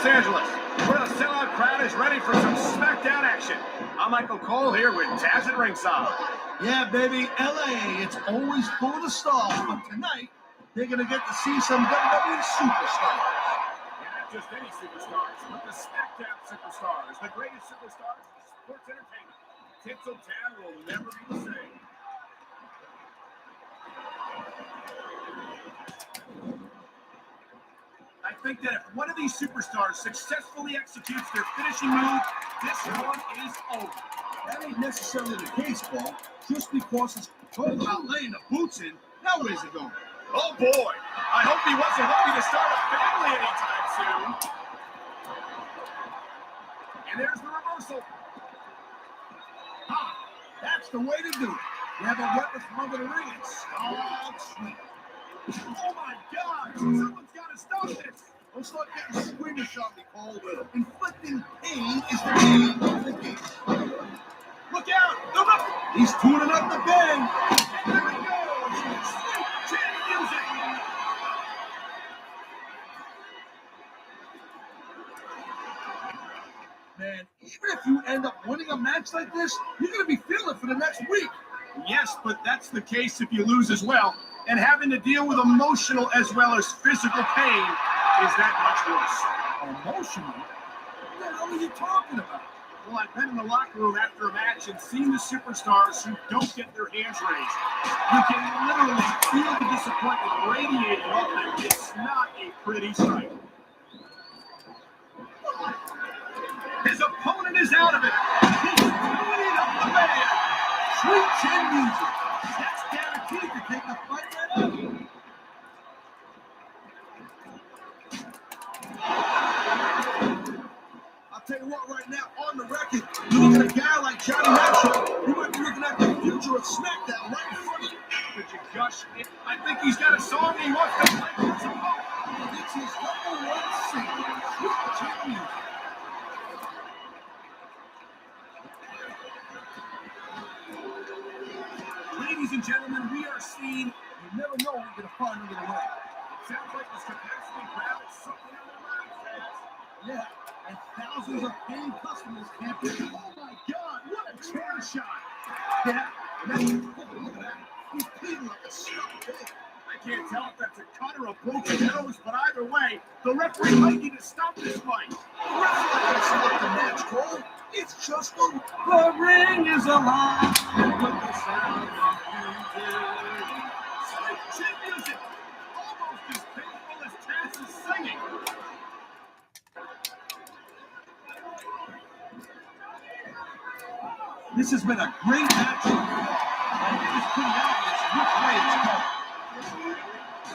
Los Angeles, where the sellout crowd is ready for some SmackDown action. I'm Michael Cole here with Taz at ringside. Yeah, baby, LA, it's always full of stars, but tonight, they're going to get to see some WWE superstars. And not just any superstars, but the SmackDown superstars, the greatest superstars in sports entertainment. Tinseltown will never be the same. I think that if one of these superstars successfully executes their finishing move, this one is over. That ain't necessarily the case, Paul. Just because it's talking about laying the boots in, now where's it going? Oh boy, I hope he wasn't hoping to start a family anytime soon. And there's the reversal. Ah, that's the way to do it. Grab a weapon from under the ring and start sweet. Oh my God, someone's got to stop this. Don't start getting squeamish on me, Paul. Inflicting pain is the name of the game. Look out! Look up! He's tuning up the bang. And there he goes! Sweet chin music! Man, even if you end up winning a match like this, you're going to be feeling it for the next week. Yes, but that's the case if you lose as well. And having to deal with emotional as well as physical pain is that much worse. Emotional? What the hell are you talking about? Well, I've been in the locker room after a match and seen the superstars who don't get their hands raised. You can literally feel the disappointment radiating off them. It's not a pretty sight. His opponent is out of it. He's tuning up the band. Sweet chin music. That's guaranteed to take the fight right up. I'll tell you what, right now, on the record, you look at a guy like Johnny Nitro, you might be looking at the future of SmackDown right in front of you. Did you gush? I think he's got a song he wants to play for his opponent. It's his #1 single, Sweet Chin Music. Ladies and gentlemen, we are seeing. You never know what you're going to find under the ring. Sounds like this capacity crowd is something on their minds, Taz. Yeah, and thousands of paying customers can't be. Oh my God, what a chair shot! Yeah, look at that. He's bleeding like a stuffed pig. I can't tell if that's a cut or a broken nose, but either way, the referee might need to stop this fight. It's not the match, Cole. It's just the ring is alive with the sound of music. Sweet chin music, almost as painful as Taz is singing. This has been a great match, and it is pretty obvious which way it's going.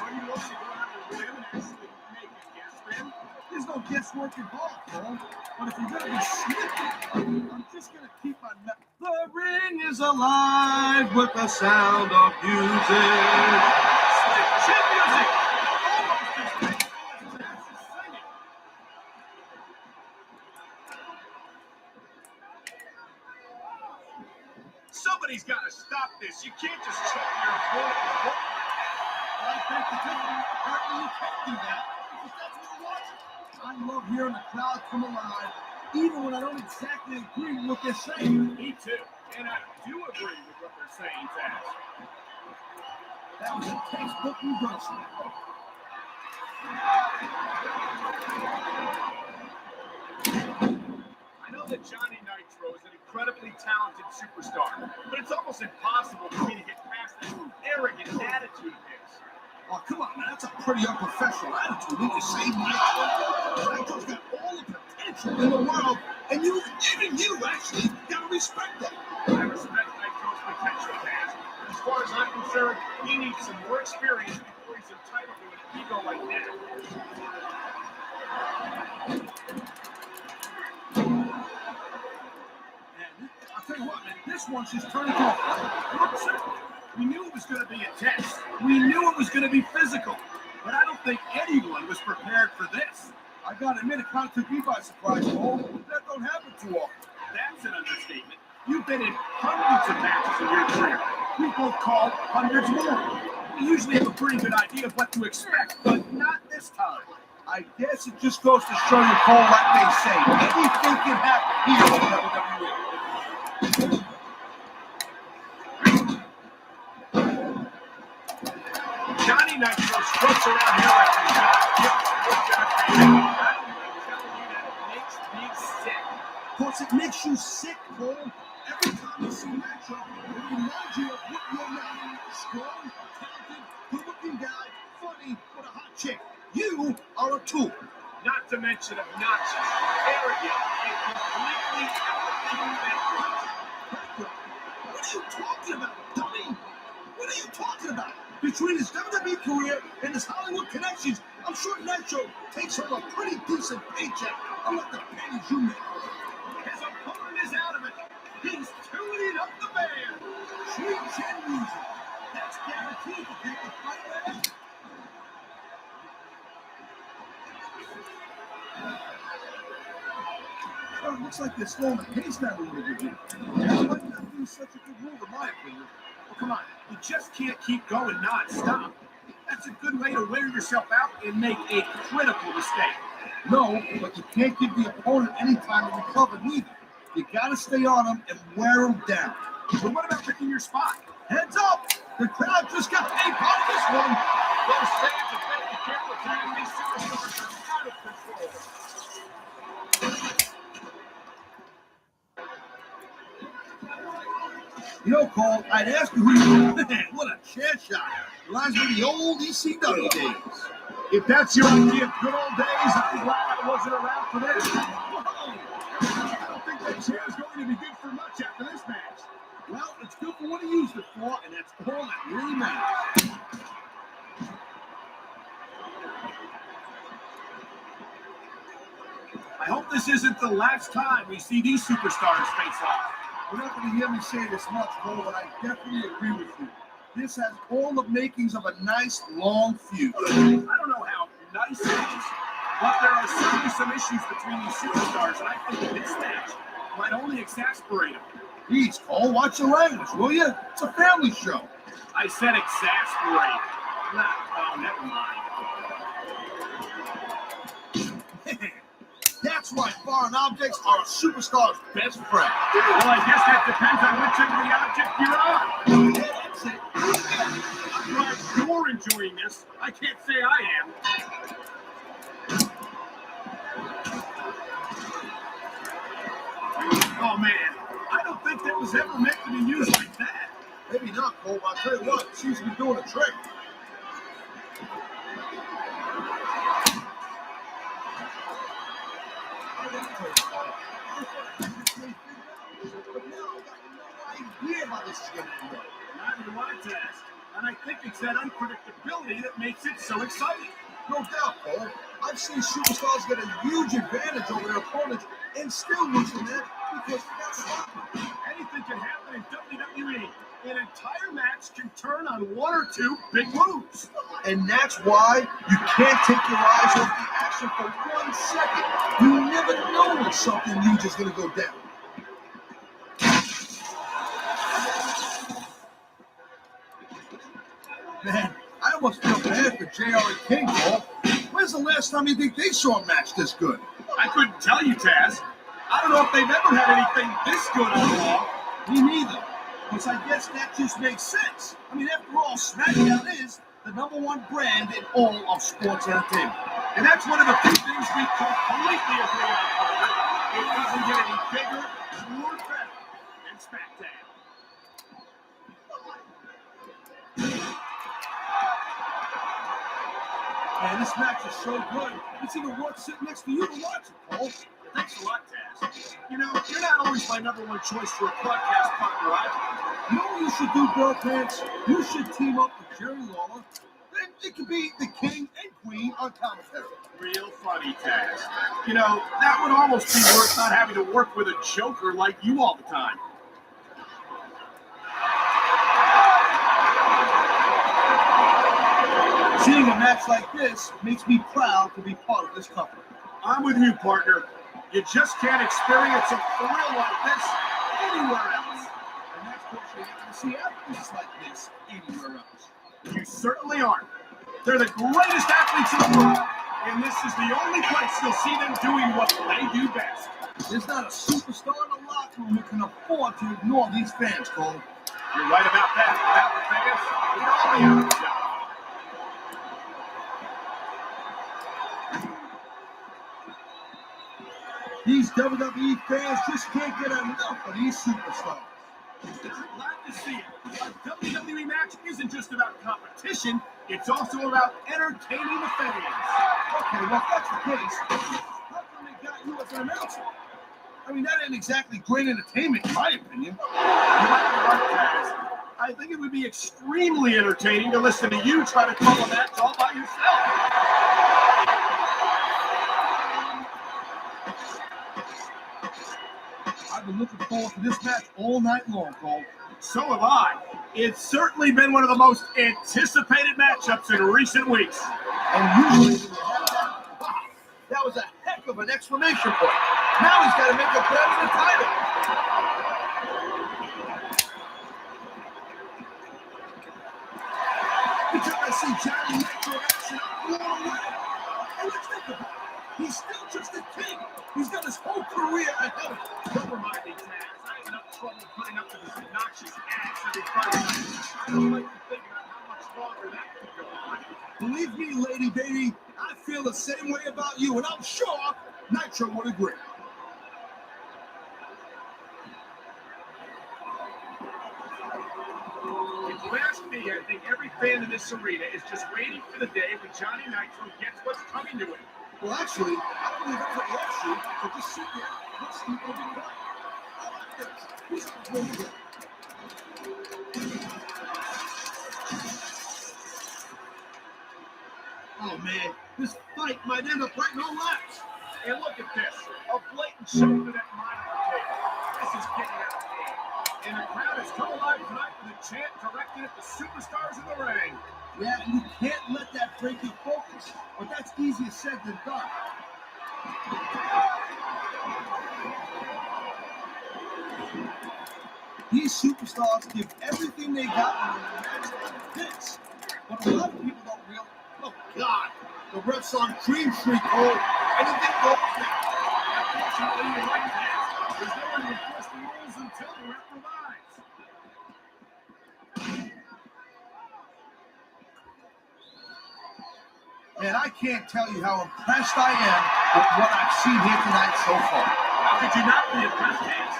Are you also going out to win and actually make a guess then? There's no guesswork involved, Cole. But if you're going to be sneaky, I'm just going to keep my neck. The ring is alive with the sound of music. Sweet chin music, almost as painful as Taz is singing. Somebody's got to stop this. You can't just choke your opponent. I think the difference, apparently you can't do that, because that's what you're watching. I love hearing the crowd come alive, even when I don't exactly agree with what they're saying. Me too. And I do agree with what they're saying, Taz. That was a textbook reversal. I know that Johnny Nitro is an incredibly talented superstar, but it's almost impossible for me to get past that arrogant attitude of his. Oh, come on, man. That's a pretty unprofessional attitude. You can say Nitro. Nitro's got all the potential in the world, and even you actually got to respect that. I respect Nitro's potential, Taz. As far as I'm concerned, he needs some more experience before he's entitled to an ego like that. And I'll tell you what, man. This one's just turned into a fight. We knew it was going to be intense. We knew it was going to be physical. But I don't think anyone was prepared for this. I gotta admit, it kind of took me by surprise, Cole. That don't happen too often. That's an understatement. You've been in hundreds of matches in your career. We've both called hundreds more. We usually have a pretty good idea of what to expect, but not this time. I guess it just goes to show you, Cole, like they say, anything can happen here in WWE. Johnny Nitro strutts around here like he's got a gift. Makes me sick. Of course, it makes you sick, Cole. Every time you see Nitro, it reminds you of what you're not. Strong, talented, good-looking guy, funny, with a hot chick. You are a tool. Not to mention obnoxious, arrogant, and completely out-of-the What are you talking about, dummy? What are you talking about? Between his WWE career and his Hollywood connections, I'm sure Nitro takes home a pretty decent paycheck, unlike the pennies you make. His opponent is out of it. He's tuning up the band. Sweet chin music. That's guaranteed to take the fight back. Well, it looks like they're slowing the pace down a little bit here. That might not be such a good move, in my opinion. Well, come on. You just can't keep going non-stop. That's a good way to wear yourself out and make a critical mistake. No, but you can't give the opponent any time to recover neither. You gotta stay on him and wear him down. So what about picking your spot? Heads up! The crowd just got a part of this one. Those fans have been the camera time. These superstars are out of control. You know, Cole, I'd ask you who you man, what a chair shot. Reminds me of the old ECW days. If that's your idea of good old days, I'm glad I wasn't around for this. Whoa. I don't think that chair's going to be good for much after this match. Well, it's good for what he used it for, and that's all that really matters. I hope this isn't the last time we see these superstars face off. You're not going to hear me say this much, Cole, but I definitely agree with you. This has all the makings of a nice, long feud. I don't know how nice it is, but there are certainly some issues between these superstars, and I think this match might only exasperate them. Please, Cole, watch your language, will you? It's a family show. I said exasperate. Oh, never mind. That's right, foreign objects are a superstar's best friend. Well, I guess that depends on which end of the object you're on. Yeah, that's it. I'm glad you're enjoying this. I can't say I am. Oh, man. I don't think that was ever meant to be used like that. Maybe not, Cole, but I'll tell you what, it seems to be doing a trick. Not in my test. And I think it's that unpredictability that makes it so exciting. No doubt, Cole. I've seen superstars get a huge advantage over their opponents and still lose the match because that's happening. Anything can happen in WWE. An entire match can turn on one or two big moves. And that's why you can't take your eyes off the action for 1 second. You never know when something huge is going to go down. Man, I almost feel bad for JR and King, Cole. When's the last time you think they saw a match this good? I couldn't tell you, Taz. I don't know if they've ever had anything this good on Raw. Me neither. Because I guess that just makes sense. I mean, after all, SmackDown is the #1 brand in all of sports entertainment. And that's one of the few things we completely agree on, partner. It doesn't get any bigger or better than SmackDown. Man, this match is so good. It's even worth sitting next to you to watch it, Cole. Thanks a lot, Taz. You know, you're not always my #1 choice for a podcast partner either. You know what you should do, Girl Pants? You should team up with Jerry Lawler. Then it could be the king and queen on commentary. Real funny, Taz. You know, that would almost be worth not having to work with a joker like you all the time. Seeing a match like this makes me proud to be part of this company. I'm with you, partner. You just can't experience a thrill like this anywhere else. And that's what you're going to see athletes like this anywhere else. You certainly aren't. They're the greatest athletes in the world, And this is the only place you'll see them doing what they do best. There's not a superstar in the locker room who can afford to ignore these fans, Cole. You're right about that. Without the fans, we'd all be out of the job. These WWE fans just can't get enough of these superstars. I'm glad to see it. A WWE match isn't just about competition, it's also about entertaining the fans. Okay, well, if that's the case, how come they got you as an announcer? I mean, that ain't exactly great entertainment, in my opinion. You might be right, Taz. I think it would be extremely entertaining to listen to you try to call a match all by yourself. I've been looking forward to this match all night long, Cole. So have I. It's certainly been one of the most anticipated matchups in recent weeks. And usually, when you have that, wow, that was a heck of an exclamation point. Now he's got to make a grab for the title. Because I see Johnny Nitro action, I'm blown away. And let's think about it. He's still just a kid. He's got his whole career ahead of him. Don't remind me, Taz. I have enough trouble putting up with this obnoxious ass every Friday night. I don't like to think about how much longer that could go on. Believe me, Lady Baby, I feel the same way about you, and I'm sure Nitro would agree. If you ask me, I think every fan in this arena is just waiting for the day when Johnny Nitro gets what's coming to him. Well, actually, I don't believe anybody else you, so just sit there, listen, and be quiet. I like this. This is really good. Oh, man, this fight might end up right in our laps. And look at this, a blatant shoulder that monitor tape. This is getting out of hand. And the crowd has come alive tonight with a chant directed at the superstars in the ring. Yeah, and you can't let that break your focus, but that's easier said than done. These superstars give everything they got in a match like this, but a lot of people don't realize. Oh God, the ref's on Dream Street, Cole. Anything goes now. Unfortunately, you're right, Taz. There's no one to enforce the rules until the ref provides. Man, I can't tell you how impressed I am with what I've seen here tonight so far. How could you not be impressed, Taz?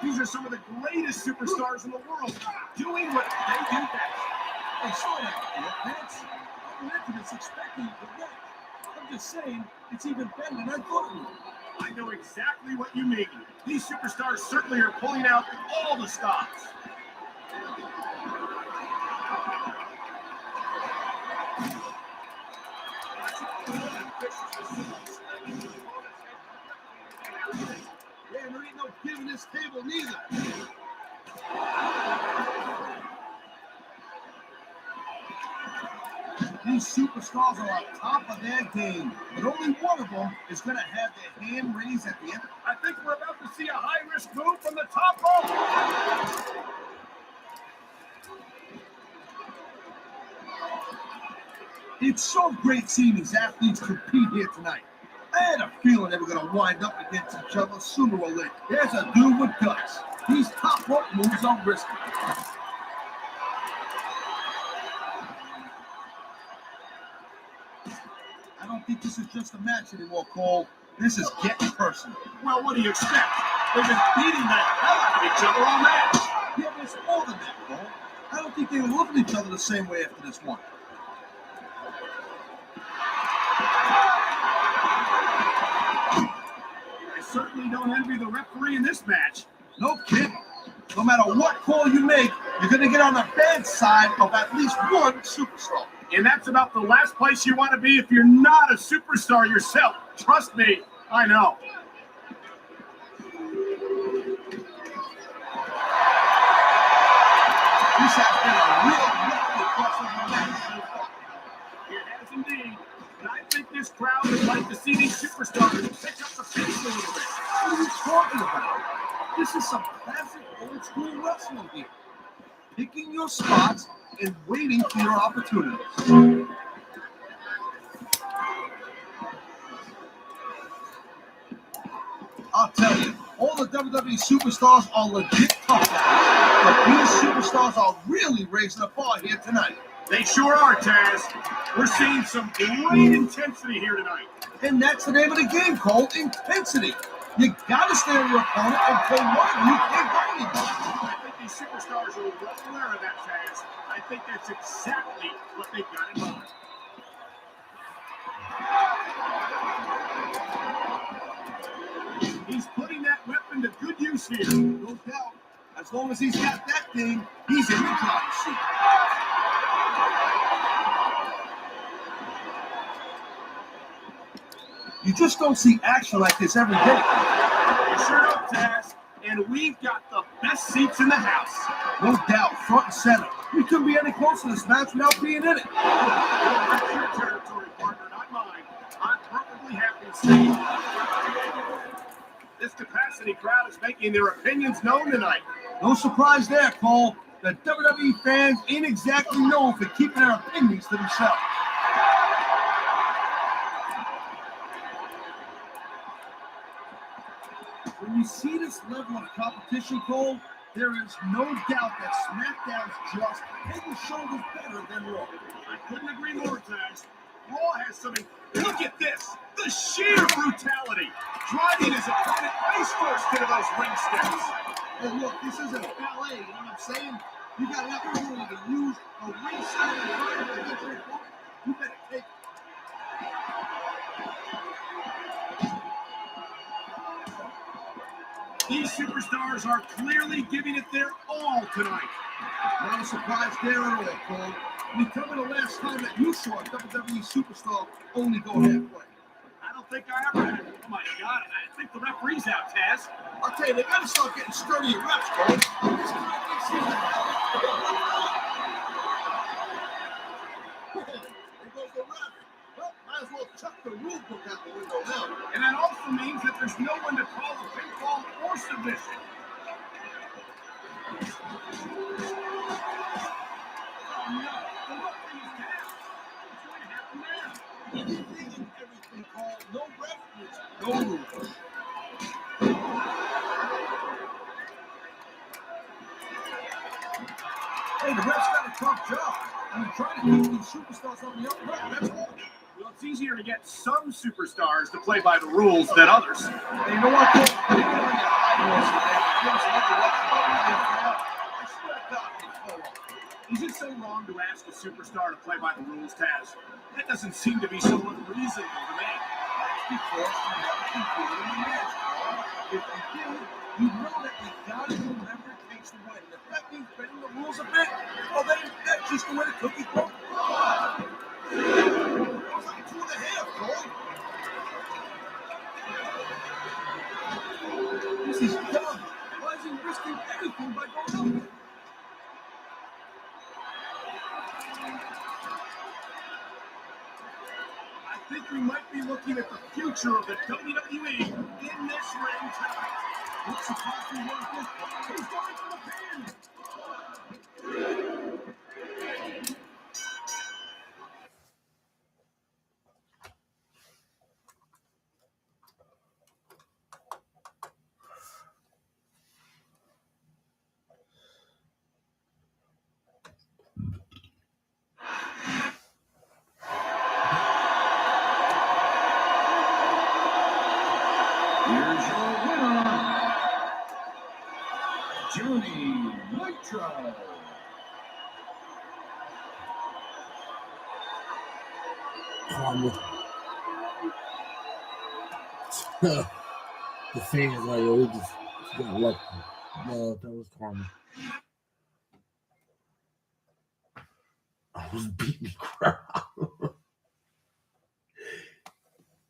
These are some of the greatest superstars in the world doing what they do best. Hey, slow down, Vince. I'm into this expecting you to win. I'm just saying, it's even better than I thought it would. I know exactly what you mean. These superstars certainly are pulling out all the stops. Yeah, there ain't no giving this table neither. These superstars are on top of their game, but only one of them is going to have their hand raised at the end. I think we're about to see a high-risk move from the top rope. It's so great seeing these athletes compete here tonight. I had a feeling they were going to wind up against each other sooner or later. There's a dude with guts. These top rope moves are risky. I don't think this is just a match anymore, Cole. This is getting personal. Well, what do you expect? They've been beating the hell out of each other all match. Yeah, but it's more than that, Cole. I don't think they look at each other the same way after this one. I certainly don't envy the referee in this match. No kidding. No matter what call you make, you're going to get on the bad side of at least one superstar. And that's about the last place you want to be if you're not a superstar yourself. Trust me, I know. This has been a real crossover match so far. It has indeed. And I think this crowd would like to see these superstars pick up the pace a little bit. What are you talking about? This is some classic old school wrestling here. Picking your spots and waiting for your opportunities. I'll tell you, all the WWE superstars are legit tough, but these superstars are really raising the bar here tonight. They sure are, Taz. We're seeing some great intensity here tonight. And that's the name of the game, Cole, intensity. You gotta stay on your opponent and play one, you can't go anymore. I think these superstars are well aware of that, Taz. I think that's exactly what they've got in mind. He's putting that weapon to good use here. No doubt. As long as he's got that thing, he's in the driver's seat. You just don't see action like this every day. You sure don't, Taz. And we've got the best seats in the house. No doubt, front and center. We couldn't be any closer to this match without being in it. That's your territory, partner, not mine. I'm perfectly happy to stay. This capacity crowd is making their opinions known tonight. No surprise there, Cole. The WWE fans ain't exactly known for keeping their opinions to themselves. When you see this level of competition, Cole, there is no doubt that SmackDown's just head and shoulders better than Raw. I couldn't agree more, Taz. Raw has something. Look at this. The sheer brutality. Driving his opponent face first into those ring steps. And look, this isn't ballet, you know what I'm saying? You got an opportunity to use a ringside environment against your opponent. You better take it. These superstars are clearly giving it their all tonight. Not a surprise there at all, Cole. We tell me the last time that you saw a WWE superstar only go halfway. I don't think I ever have. Oh my God, I think the referee's out, Taz. I'll tell you, they gotta start getting sturdier reps, Cole. This guy seems like there goes the ref. Well, might as well chuck the rule book out the window now. And that also means that there's no one to call a pinfall or submission. Oh no, the referee's down. What's going to happen now? Anything and everything, Cole. No referees, no rules. Hey, the ref's got a tough job. I mean, trying to keep these superstars on the up front, that's all. Well, it's easier to get some superstars to play by the rules than others. Hey, you know what, Cole? I didn't know your eyeballs today. Just look at what's I swear to God, they fall off. Is it so wrong to ask a superstar to play by the rules, Taz? That doesn't seem to be so unreasonable to me. That's because you haven't competed in the match, Cole. If you did, you know that you gotta do whatever it takes to win. And if that means bending the rules a bit, well then that's just the way the cookie crumbles. That was like 2.5, Cole. This is dumb. Why is he risking everything by going up? I think we might be looking at the future of the WWE in this ring tonight. What's the possible one of this? He's going for the pin. Here's your winner, Johnny Nitro. The fans like, oh, we just got lucky. No, that was karma. I was beating the crowd.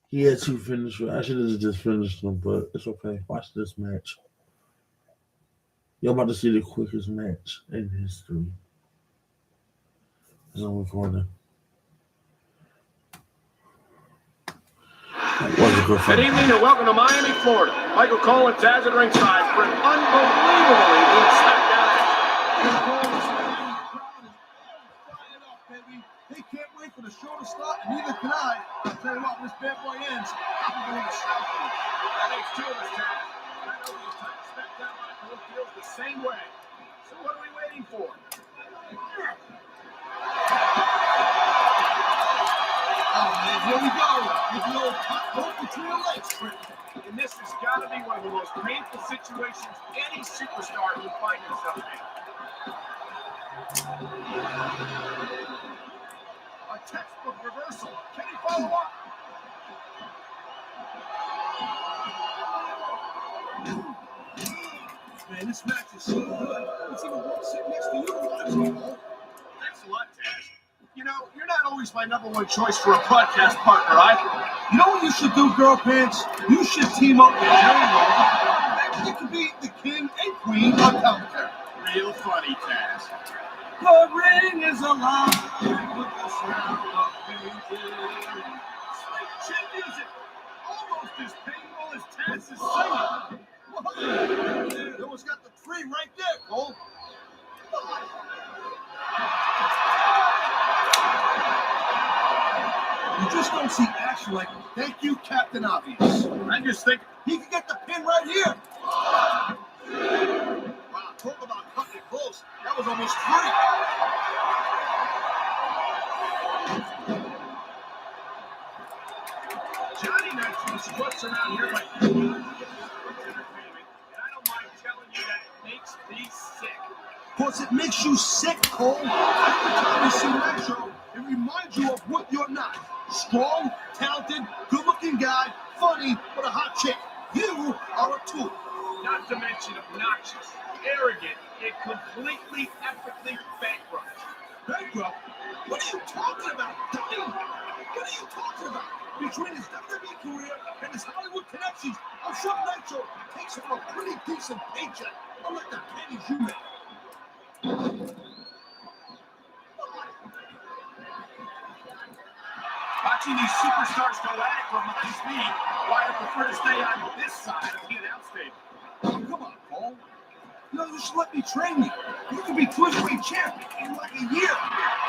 He had 2 finishes. I should have just finished them, but it's okay. Watch this match. You're about to see the quickest match in history. It's on recording. Good evening and welcome to Miami, Florida. Michael Cole and Taz at ringside for an unbelievably good SmackDown Baby. They can't wait for the show to start, and neither can I. I'll tell you what, when this bad boy ends, I'm going to shout. That makes 2 of us, Taz. that locker room feels the same way. So what are we waiting for? Oh, man, here we go. With the old pop hook between the legs. And this has got to be one of the most painful situations any superstar can find himself in. A textbook reversal. Can he follow up? Man, this match is so good. It's even worth sitting next to you watching. Thanks a lot, Taz. You know, you're not always my number one choice for a podcast partner either. You know what you should do, Girl Pants? You should team up with chennal. Maybe you could be the king and queen on commentary. Real funny, Taz. The ring is alive with the sound of music. Slick chin music. Almost as painful as Taz is singing. Whoa. You almost got the three right there, Cole. You just don't see action like, thank you, Captain Obvious. I just think He could get the pin right here. Wow, talk about cutting it close. That was almost three. Johnny Nitro struts around here like entertainment, and I don't mind telling you that it makes me sick. Because it makes you sick, Cole. Every time you see Nitro, it reminds you of what you're not. Strong, talented, good-looking guy, funny, but a hot chick. You are a tool. Not to mention obnoxious, arrogant, and completely ethically bankrupt. Bankrupt? What are you talking about, dummy? What are you talking about? Between his WWE career and his Hollywood connections, I'm sure Nitro takes him a pretty decent paycheck, unlike the pennies you make. Watching these superstars go at it reminds me why I prefer to stay on this side of the announce table. Oh, come on, Cole. You know, you should let me train you. You could be cruiserweight champion in like a year.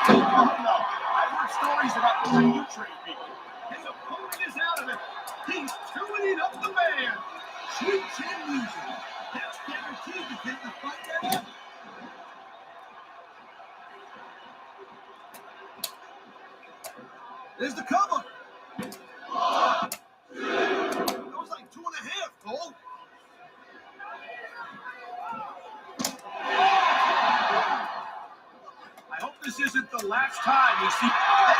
Oh no, I've heard stories about the way you train people. His opponent is out of it. He's tuning up the band. Sweet chin music. That's guaranteed to take the fight that up. There's the cover. That was like 2.5, Cole. I hope this isn't the last time we see.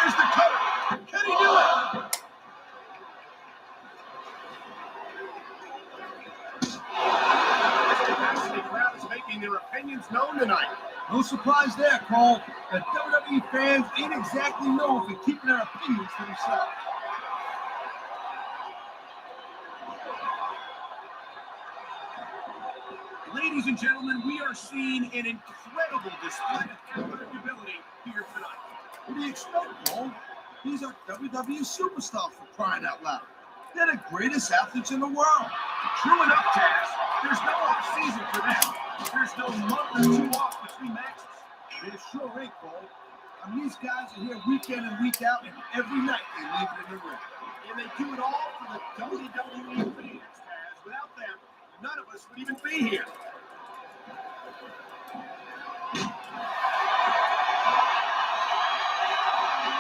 There's the cover. Can he do it? This capacity crowd is making their opinions known tonight. No surprise there, Cole. The WWE fans ain't exactly known for keeping their opinions to themselves. Ladies and gentlemen, we are seeing an incredible display of athletic ability here tonight. What do you expect, Cole? These are WWE superstars for crying out loud. They're the greatest athletes in the world. True enough, Taz. There's no off-season for them. There's no month or two off between matches. They sure ain't, Cole. And these guys are here week in and week out, and every night they leave it in the ring. And they do it all for the WWE fans, Taz. Without them, none of us would even be here.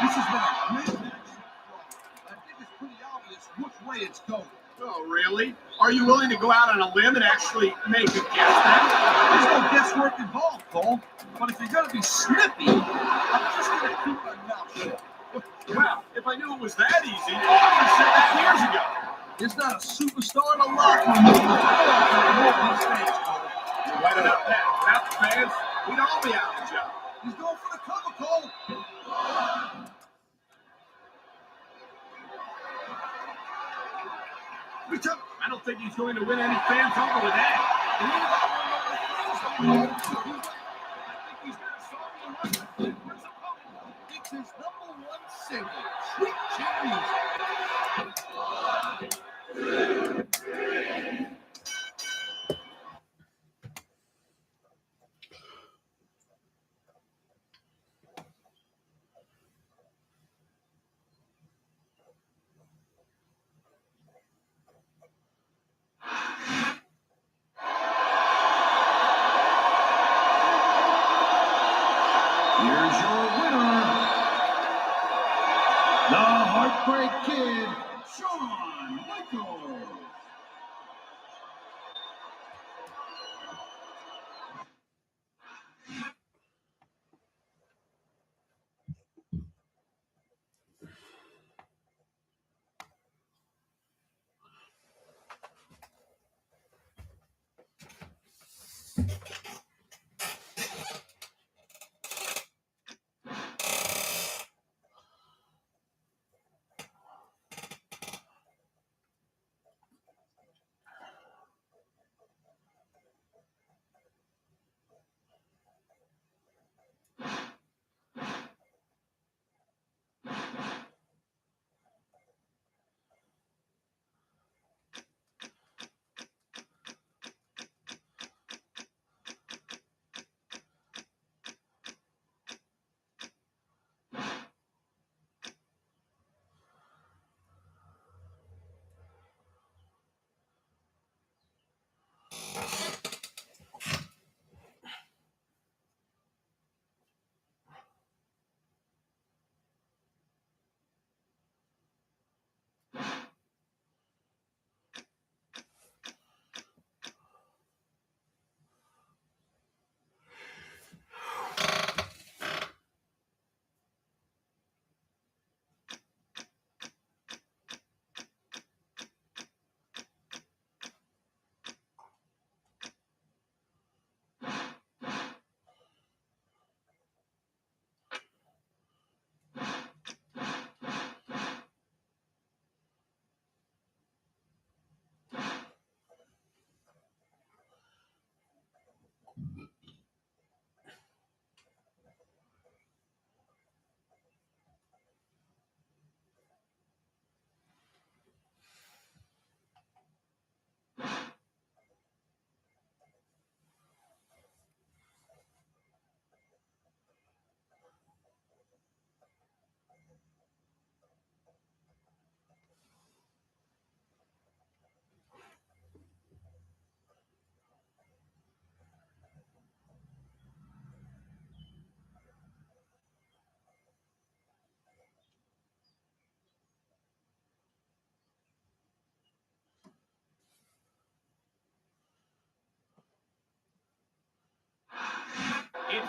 This has been a great match so far. I think it's pretty obvious which way it's going. Oh, really? Are you willing to go out on a limb and actually make a guess then? There's no guesswork involved, Cole. But if you're going to be snippy, I'm just going to keep my mouth shut. Well, if I knew it was that easy, I would have said that years ago. There's not a superstar in the locker room that can more these fans, Cole. You're right about that. Without the fans, we'd all be out of the job. He's going for the cover, Cole. I don't think he's going to win any fans over with that. I think he's got a song in mind for his opponent. It's his #1 single, Sweet Chin Music.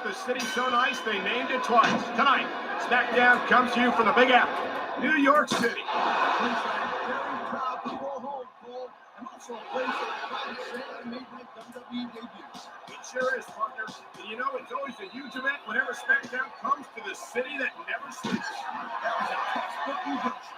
the city so nice they named it twice. Tonight, SmackDown comes to you from the Big Apple, New York City. A place I'm very proud to call home, Cole, and also a place that I'm proud to say I made my WWE debut. It sure is, partner. And you know, it's always a huge event whenever SmackDown comes to the city that never sleeps. That was a textbook reverse.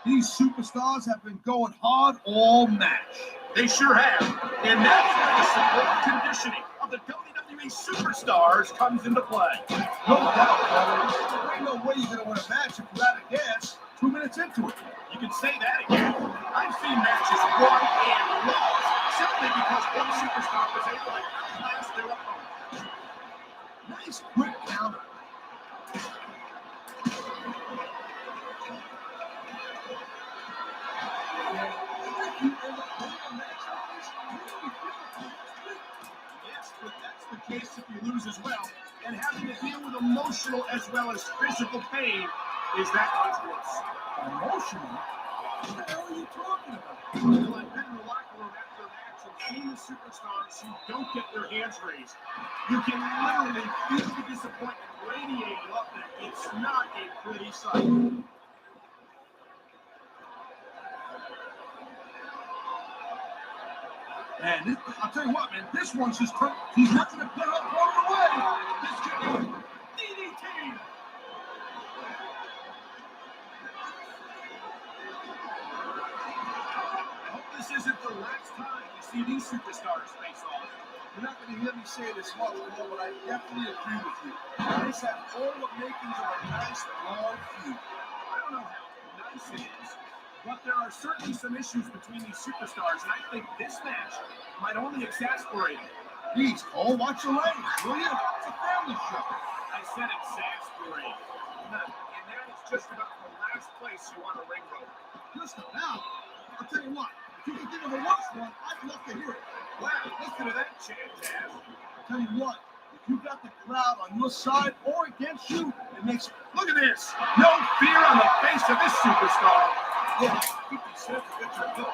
These superstars have been going hard all match. They sure have. And that's where the support conditioning of the WWE superstars comes into play. No doubt, brother. There ain't no way you're going to win a match if you're out of gas 2 minutes into it. You can say that again. I've seen matches won and lost simply because one superstar was able to outlast their opponent. Nice quick counter. Yes, but that's the case if you lose as well. And having to deal with emotional as well as physical pain is that much worse. Emotional? What the hell are you talking about? Well, I've been in the locker room after a match and seen the superstars who don't get their hands raised. You can literally feel the disappointment radiating off them. It's not a pretty sight. And I'll tell you what, man, this one's just turned. He's looking to put up one away. This could be DDT. I hope this isn't the last time you see these superstars face off. You're not going to hear me say this much, Cole, but I definitely agree with you. This has all the makings of a nice, long feud. I don't know how nice it is, but there are certainly some issues between these superstars, and I think this match might only exasperate it. Please, Cole, watch your language, will you? It's a family show. I said exasperate. And that is just about the last place you want to ring rope. Just about. I'll tell you what, if you can think of a worse one, I'd love to hear it. Wow, listen to that chant, Taz. I'll tell you what, if you got the crowd on your side or against you, it makes it. Look at this. No fear on the face of this superstar. Yeah, 50 cents to get your bill.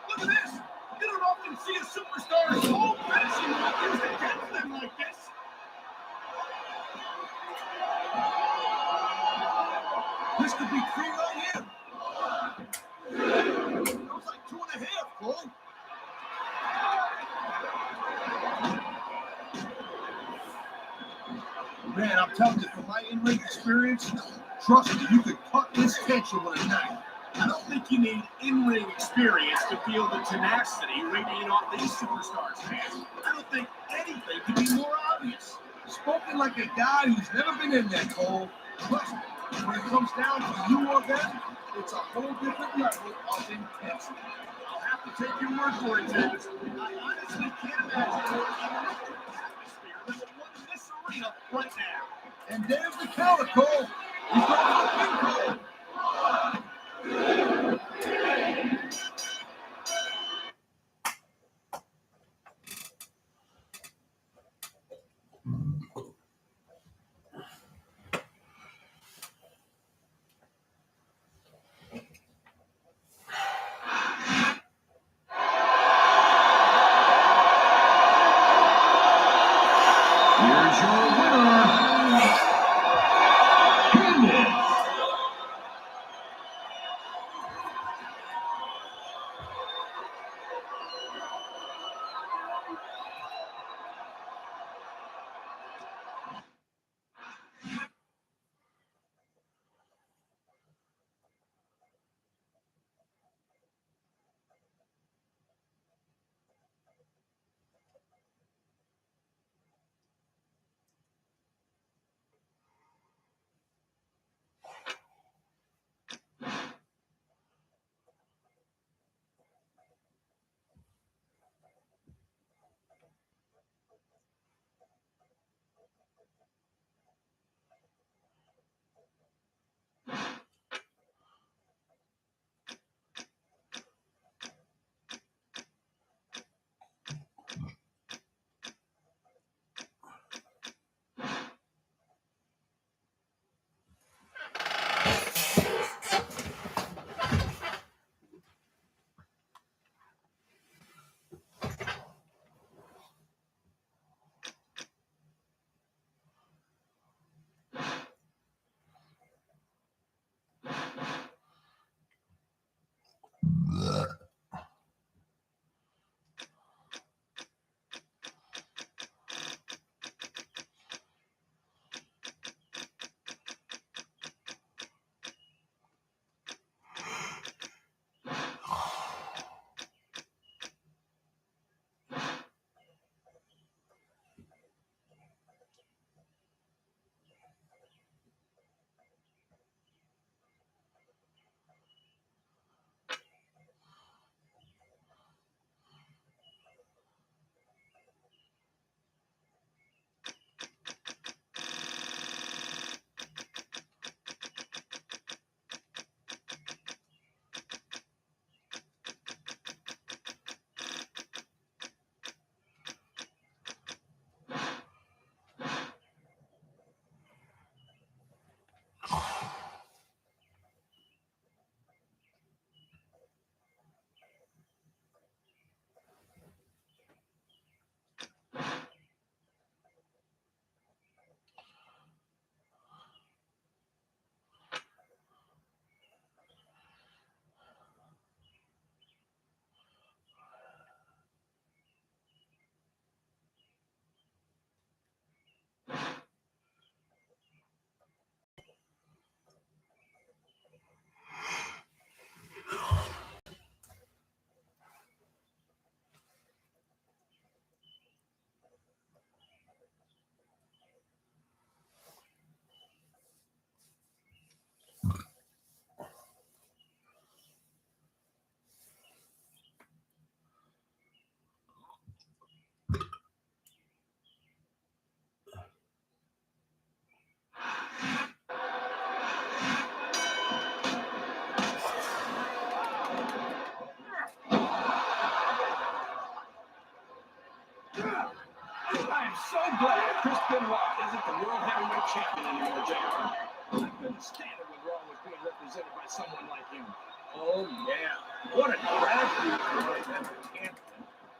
Look at this. You don't often see a superstar's whole finishing moves against them like this. This could be 3 right here. That was like 2.5, Cole. Man, I'm telling you, from my in-ring experience, trust me, you could cut this tension with a knife. I don't think you need in-ring experience to feel the tenacity radiating off these superstars, man. I don't think anything could be more obvious. Spoken like a guy who's never been in there, Cole. Trust me, when it comes down to you or them, it's a whole different level of intensity. I'll have to take your word for it, Taz. I honestly can't imagine more electric atmosphere than the one in this arena right now. And there's the counter, Cole. He's going for the pin, Cole. Here's your winner. Benoit isn't the world heavyweight champion anymore, JR. I couldn't stand it when Raw was being represented by someone like him. Oh, yeah. What a tragedy for a champion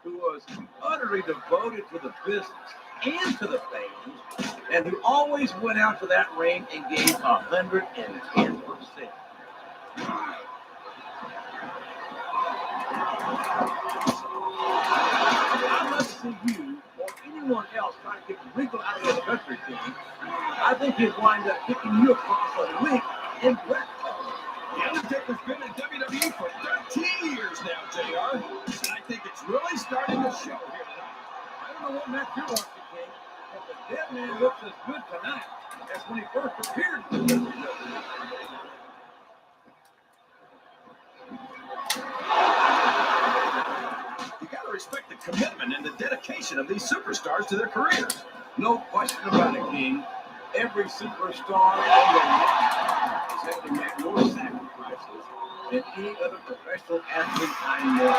who was utterly devoted to the business and to the fans, and who always went out to that ring and gave 110%. I must see you or anyone else try to get Regal out of the country, King. I think he'd wind up kicking you across a week in breakfast. The Undertaker's been in WWE for 13 years now, JR. And I think it's really starting to show here tonight. I don't know what match you're watching, King, but the dead man looks as good tonight as when he first appeared in the WWE. You got to respect the commitment and the dedication of these superstars to their careers. No question about it, King. Every superstar on the roster has had to make more sacrifices than any other professional athlete I know.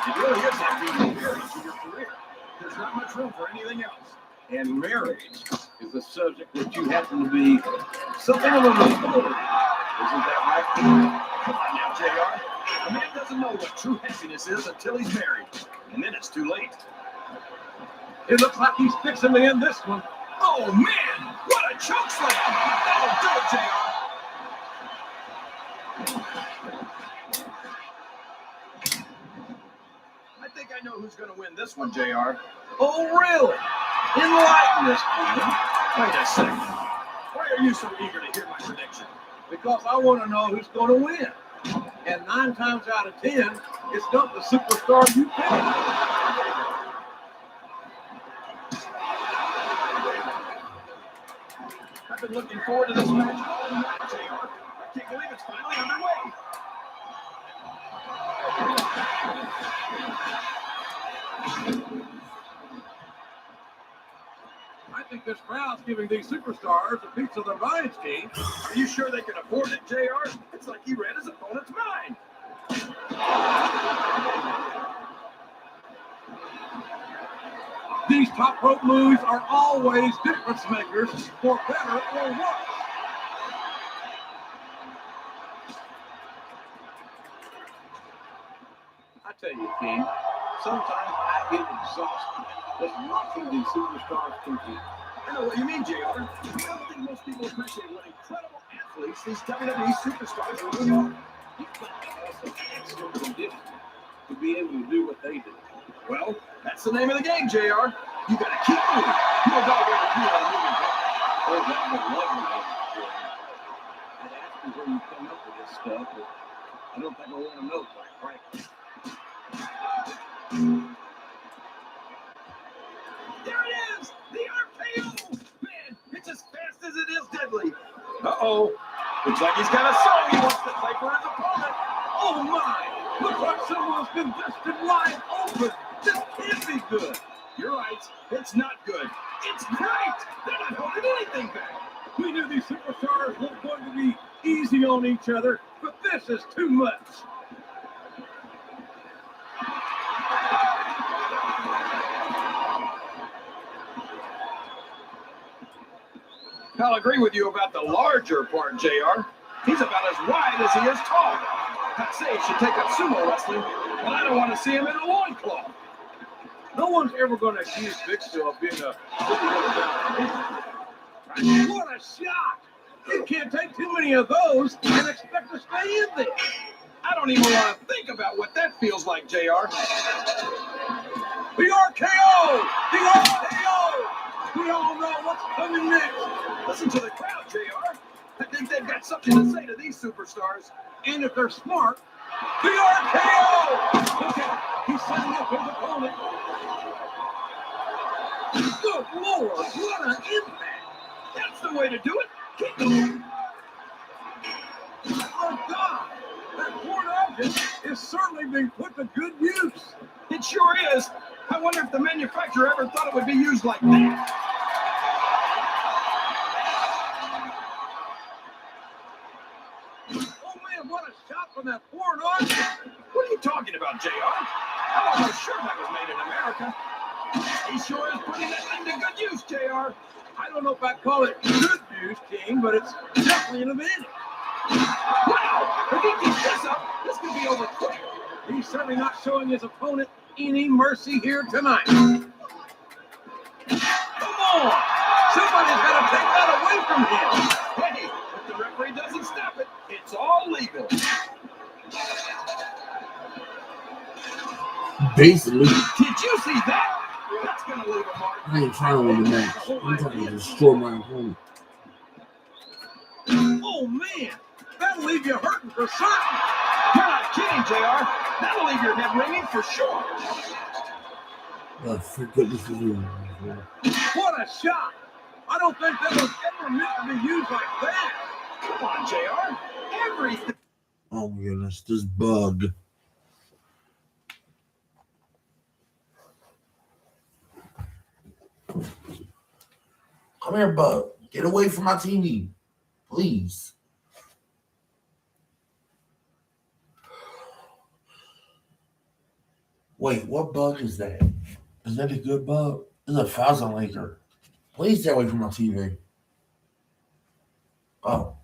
It really is like being married to your career. There's not much room for anything else. And marriage is a subject which you happen to be something of a authority. Isn't that right? Come on now, JR. A man doesn't know what true happiness is until he's married. And then it's too late. It looks like he's fixing to end this one. Oh, man! What a choke slam! That'll do it, JR. I think I know who's going to win this one, JR. Oh, really? Enlighten us, King. Wait a second. Why are you so eager to hear my prediction? Because I want to know who's going to win. And 9 times out of 10, it's not the superstar you pick. I've been looking forward to this match all night, JR. I can't believe it's finally underway. I think this crowd's giving these superstars a piece of their minds, King. Are you sure they can afford it, JR? It's like he read his opponent's mind. These top rope moves are always difference makers, for better or worse. I tell you, King, sometimes I get exhausted just watching these superstars compete. I know what you mean, JR. I don't think most people appreciate what incredible athletes these WWE superstars really are. You've got to have some excellent condition to be able to do what they do. Well, that's the name of the game, JR. You got to keep moving. No dog ever peed on a moving car. Oh, that would lovely. I'd ask you where you come up with this stuff, but I don't think I want to know, quite frankly. There it is! The RKO! Man, it's as fast as it is deadly. Uh-oh. Looks like he's got a song he wants to play for his opponent. Oh, my! Looks like someone's been busted wide open. This can't be good. You're right. It's not good. It's great. They're not holding anything back. We knew these superstars weren't going to be easy on each other, but this is too much. I'll agree with you about the larger part, JR. He's about as wide as he is tall. I'd say he should take up sumo wrestling, but I don't want to see him in a loincloth. No one's ever going to accuse Big Show of being a What a shot! You can't take too many of those and expect to stay in there. I don't even want to think about what that feels like, JR. The RKO! The RKO! We all know what's coming next. Listen to the crowd, JR. I think they've got something to say to these superstars. And if they're smart, the RKO! Look at he's setting up his opponent. Good Lord, what an impact! That's the way to do it. Keep going. Oh, God! That foreign object is certainly being put to good use. It sure is. I wonder if the manufacturer ever thought it would be used like that. Oh, man, what a shot from that foreign object! What are you talking about, JR? I'm almost sure that was made in America. He sure is putting that thing to good use, JR. I don't know if I'd call it good news, King, but it's definitely an advantage. Wow! If he keeps this up, this could be over quick. He's certainly not showing his opponent any mercy here tonight. Come on! Somebody's got to take that away from him. Hey, if the referee doesn't stop it, it's all legal. Basically, Did you see that? That's going to leave a mark. I ain't trying to win the match. I'm trying to destroy my opponent. Oh, man. That'll leave you hurting for certain. You're not kidding, JR. That'll leave your head ringing for sure. For goodness sake. What a shot! I don't think that was ever meant to be used like that. Come on, JR. Everything. Oh my goodness, this bug. Come here, bug. Get away from my TV. Please. Wait, what bug is that? Is that a good bug? It's a thousand linker. Please stay away from my TV. Oh.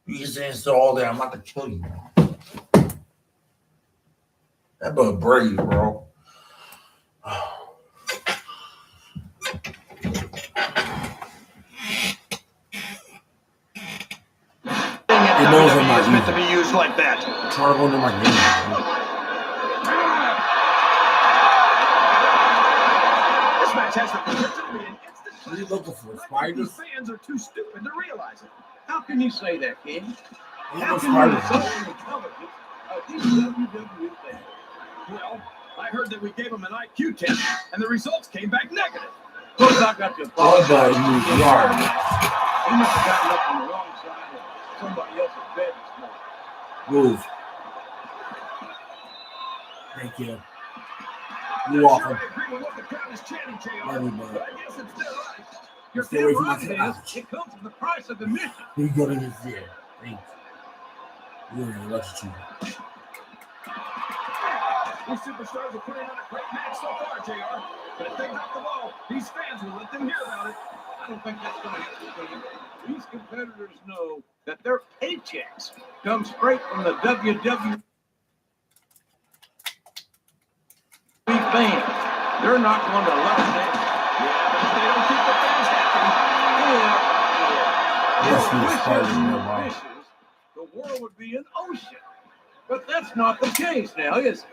You can stand still all day. I'm about to kill you. That bug brave, bro. It knows I'm not meant to be used like that. Try to go into my game. This match has the potential to be an instant. What are you looking for? These Spiders? fans are too stupid to realize it. How can you say that, King? How What can you spiders? insult the intelligence of these WWE fans? Well, I heard that we gave them an IQ test, and the results came back negative. Close, I got to All apologize. about you, yard. He must have gotten up on the wrong side of somebody else's bed this morning. Move. Thank you. You're welcome. I agree with what the crowd is chanting, JR, Everybody. but I guess it's their right. You're Stay away damn from right my it couch. is. It comes with the price of admission. You go to his ear. Thank you. You're an electric. These superstars are putting on a great match so far, JR. But if they drop the ball, these fans will let them hear about it. I don't think that's going to happen. These competitors know that their paychecks come straight from the WWE fans. They're not going to let them down. Yeah, but if they don't keep the fans happy, Yes, If he's wishes fighting were their mouth. wishes, the world would be an ocean. But that's not the case now, is it?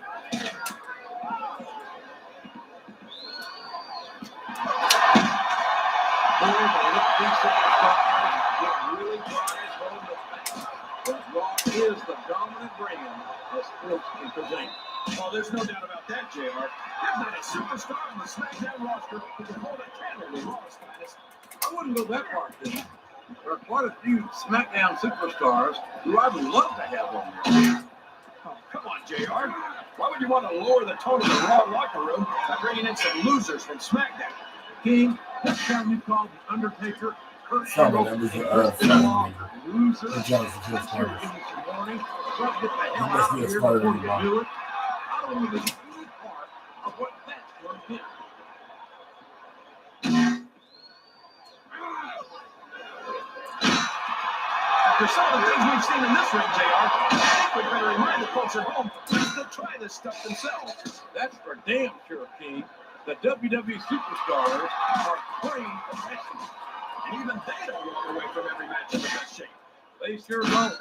Really drives home the fact that Raw is the dominant brand of sports entertainment. well, there's no doubt about that, JR. There's not a superstar on the SmackDown roster who can hold a candle to Raw's finest. I wouldn't go that far, King. There are quite a few SmackDown superstars who I'd love to have on there. Oh, come on, JR. Why would you want to lower the tone of the Raw locker room by bringing in some losers from SmackDown? King, next time you call The Undertaker, Kurt Sorry, Angle, that was and the, Chris Benoit Good losers, job for Chris I'm sure Carter. give you some warning. Try to get the hell He must out be of a here Spider before Man, you Bob. do it. I don't want to be any part of what that's going to be. After some of the things we've seen in this ring, JR, I think we'd better remind the folks at home just to try this stuff themselves. That's for damn sure, King. The WWE superstars are trained professionals. And even they don't walk away from every match in the best shape. They sure don't.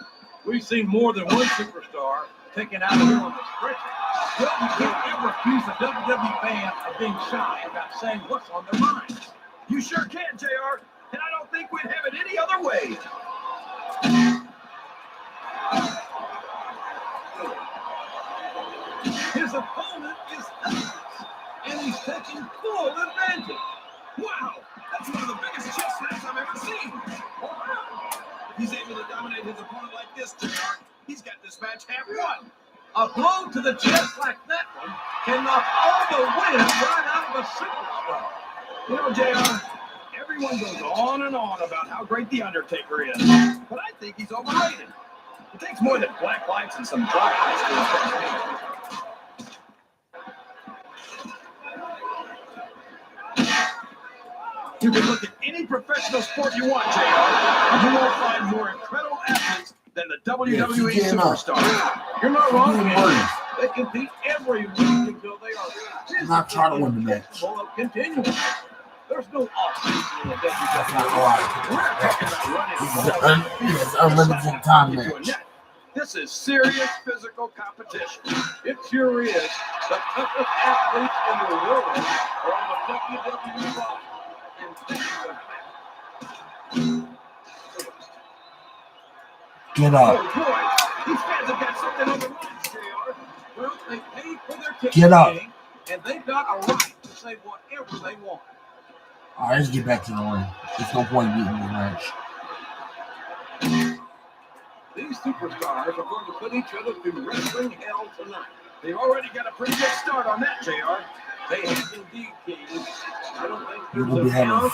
We've seen more than one superstar taken out of here on the stretcher. Well, you can't ever accuse the WWE fan of being shy about saying what's on their minds. You sure can, JR, and I don't think we'd have it any other way. His opponent is us, and he's taking full advantage. Wow, that's one of the biggest chest slaps I've ever seen. Wow. If he's able to dominate his opponent like this, JR, he's got this match half won. A blow to the chest like that one can knock all the wind right out of a superstar. You know, JR, every Everyone goes on and on about how great The Undertaker is, but I think he's overrated. It takes more than black lights and some dry ice to impress me. You can look at any professional sport you want, JR, and you won't find more incredible athletes than the WWE superstars. You're not wrong, man. They compete every week until they are not trying to win the match. Continuing. There's no off-season in the WWE. It's unlimited time match. This is serious physical competition. It sure is. The toughest athletes in the world are on the WWE roster. And think of that. Get up. Oh boy, these fans have got something on the line, JR. Well, they paid for their ticket. Get up. And they've got a right to say whatever they want. All right, let's get back to the ring. There's no point in beating this match. These superstars are going to put each other through wrestling hell tonight. They've already got a pretty good start on that, JR. They have indeed, King. I don't think You're going to be having a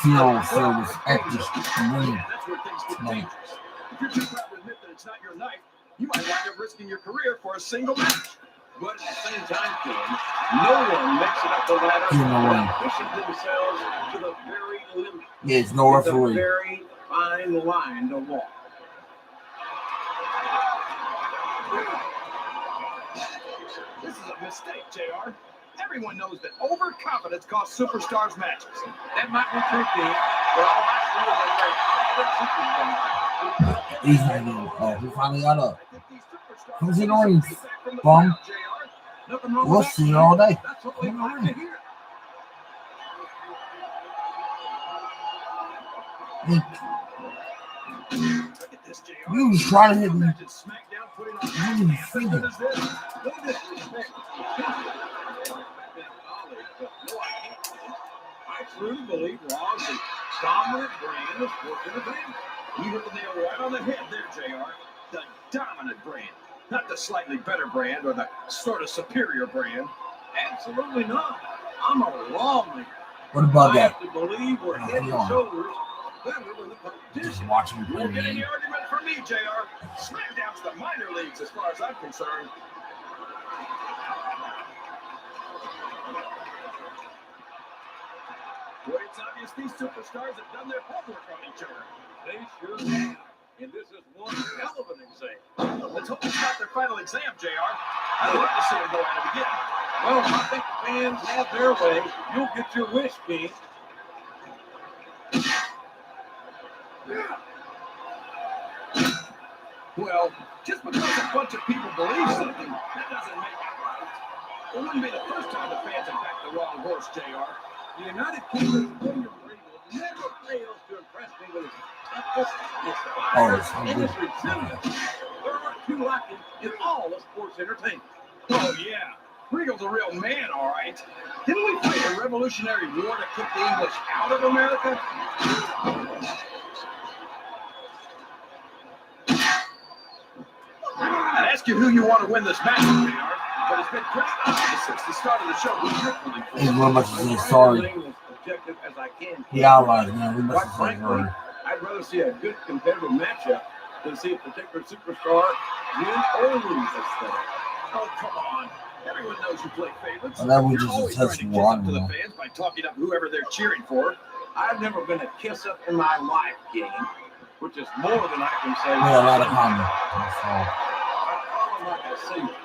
service at this ring that's where things get tonight. dangerous. If you're too proud to admit that it's not your night, you might wind up risking your career for a single match. But at the same time, King, no one makes it up the ladder without pushing themselves to the very limit. Yeah, it's no It's a referee. very fine line to walk. This is a mistake, JR. Everyone knows that overconfidence costs superstars matches. That might be true, King, but all I see is a very confident superstar. He's not even. Oh, he finally got up. Who's in the ring, bum? We'll see you all day. That's what we like to hear. Hey, Look at this, JR. you was trying to hit me. Imagine SmackDown putting on You didn't even see as it. good as this. No disrespect. I truly believe Raw is the dominant brand of sports entertainment. You hit the nail right on the head there, JR. The dominant brand. Not the slightly better brand or the sort of superior brand. Absolutely not. I'm a lawmaker. What about I that? have to believe we're head and shoulders better than the Just competition. watch me You play won't the get any game. argument from me, JR. SmackDown's the minor leagues as far as I'm concerned. Well, it's obvious these superstars have done their homework on each other. They sure have. And this is one hell of an exam. Let's hope it's not their final exam, JR. I'd love to see them go at it again. Well, I think fans have their way. You'll get your wish, King. Well, just because a bunch of people believe something, that doesn't make it right. It wouldn't be the first time the fans have backed the wrong horse, JR. The United Kingdom's William Regal never fails to impress me with his toughness, his fire, and his resilience. There aren't two like him in all of sports entertainment. Oh, yeah. Regal's a real man, all right. Didn't we fight a Revolutionary War to kick the English out of America? I'd ask you who you want to win this match, JR, but it's been pretty obvious since the start of the show who you're pulling for. Hey, what much is he sorry? Objective as I can. He outlined, man. We must Quite have said frankly, sorry. I'd rather see a good competitive matchup than see a particular superstar win or lose this thing. Oh, come on. Everyone knows you play favorites. Well, that was You're just a always test trying to for kiss up one, to the though. fans by talking up whoever they're cheering for. I've never been a kiss up in my life, King, which is more than I can say. We had a lot of comments. That's all. I'm not going to see it.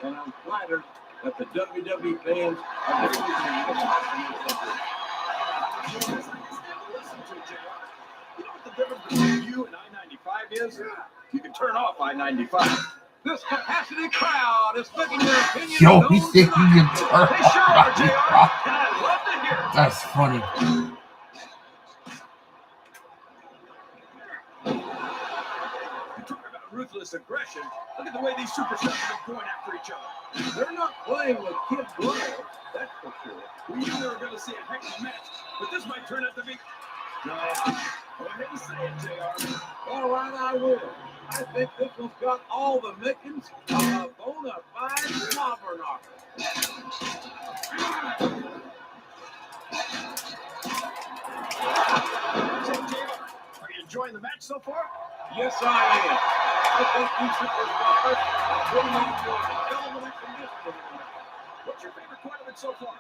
And I'm flattered that the WWE fans are listening to You know what the difference between you and I-95 is? You can turn off I-95. This capacity crowd is making their opinion Yo, known he said he tonight. can turn They sure are, JR, off. and I'd love to hear it. That's funny. Talk about ruthless aggression. Look at the way these superstars have been going after each other. They're not playing with kid gloves, that's for sure. We knew we were going to see a heck of a match, but this might turn out to be... No, go ahead and say it, JR. All right, I will. I think this one's got all the makings of a bona fide slobber knocker. enjoying the match so far? Yes, I am. I think these superstars are really enjoying the element from this tournament. What's your favorite part of it so far?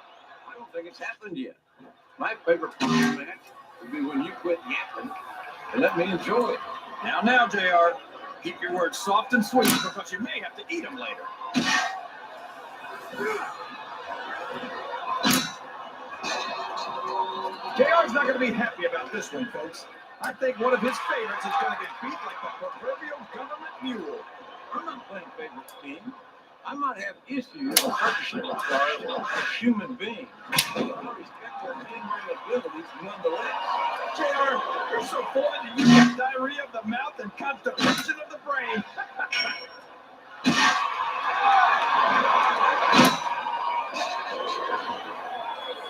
I don't think it's happened yet. My favorite part of the match would be when you quit yapping and let me enjoy it. Now, JR, keep your words soft and sweet because you may have to eat them later. JR's not going to be happy about this one, folks. I think one of his favorites is going to get beat like the proverbial government mule. I'm not playing favorites, King. I might have issues with certain superstars as human beings, but I respect their in-ring abilities nonetheless. JR, you're so bored that you get diarrhea of the mouth and constipation of the brain.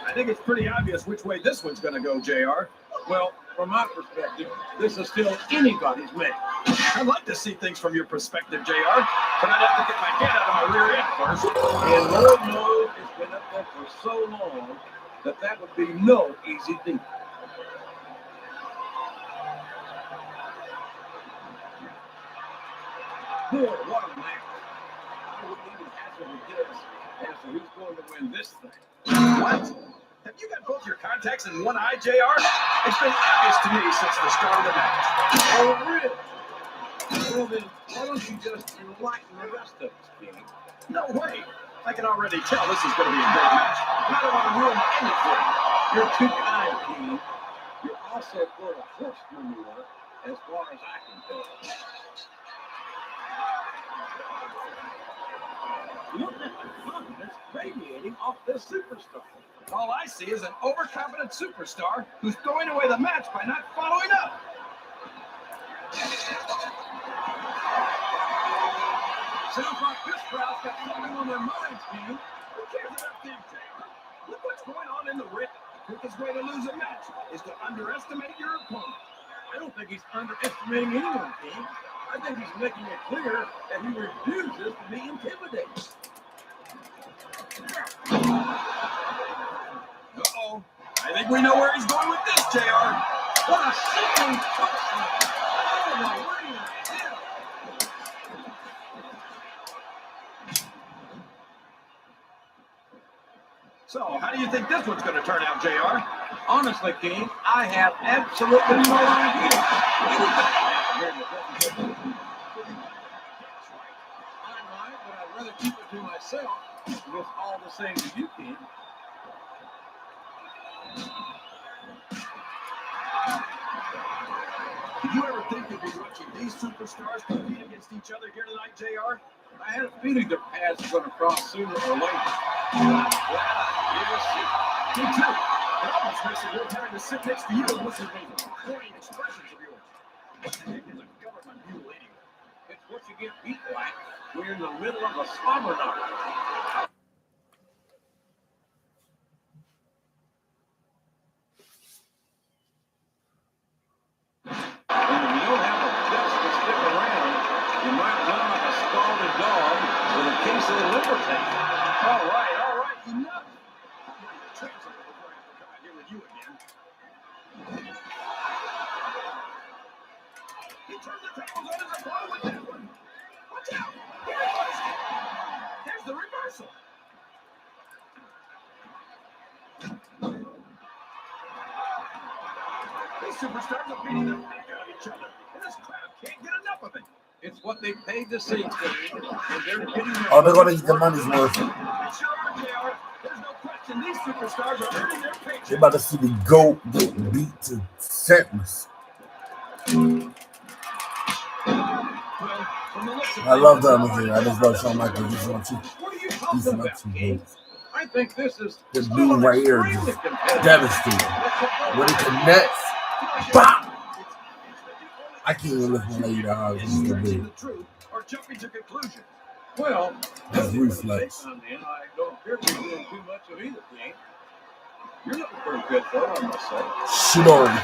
I think it's pretty obvious which way this one's going to go, JR. Well, from my perspective, this is still anybody's match. I'd like to see things from your perspective, JR, but I'd have to get my head out of my rear end first. And Lord knows it's been up there for so long that would be no easy deal. Boy, what a match. I wouldn't even hazard a guess as to who's going to win this thing. What? Have you got both your contacts in one eye, JR? It's been obvious to me since the start of the match. Oh, really? Well, then, why don't you just enlighten the rest of us, King? No way. I can already tell this is going to be a great match. And I don't want to ruin anything. You're too kind, King. You're also full of horse manure, as far as I can tell. Look at the confidence radiating off this superstar. All I see is an overconfident superstar who's throwing away the match by not following up. Sounds like this crowd's got something on their minds, King. Who cares about them, JR? Look what's going on in the ring. The quickest way to lose a match is to underestimate your opponent. I don't think he's underestimating anyone, King. I think he's making it clear that he refuses to be intimidated. Uh-oh. I think we know where he's going with this, JR. What a sickening touchdown! Oh, my ring hell! So, how do you think this one's going to turn out, JR? Honestly, King, I have absolutely no idea. Anything can happen here in the WWE. I might, but I'd rather keep it to myself. It's all the same to you, King. Did you ever think you'd be watching these superstars compete against each other here tonight, JR? I had a feeling their paths were going to cross sooner or later. I'm glad I didn't see it. Me too. It almost makes it worth having to sit next to you and listen to those annoying expressions of yours. What the heck is a government mule anyway? It's what you get beat like when you're in the middle of a slobber knocker. And when you don't have the guts to stick around, you might run like a scalded dog with a case of liver tape. All right, enough. You're translator before I have to come out here with you again. He turned the tables on his opponent with that one. Watch out. He reversed it. There's the reversal. These superstars are beating the heck out of each other, and this crowd can't get enough of it. It's what they paid to see, King, and they're getting their Oh, they're going to get the money's worth. They sure are, JR. There's no question these superstars are earning their They're paycheck. about to see the GOAT get beat to sentence. Well, from the looks of I love that movie. I just love Shawn Michaels. He's on two. What are you He's talking on about, two King? goals. I think this is This still beam an right here is extremely just competitive. devastating. When it connects, BAM! I can't even lift my leg down. This is the big. the truth or jumping to conclusions. Well, That's judging from the reflex. tape I'm in, I don't appear to be doing too much of either, King. You're looking pretty good, though, I must say. Shit already.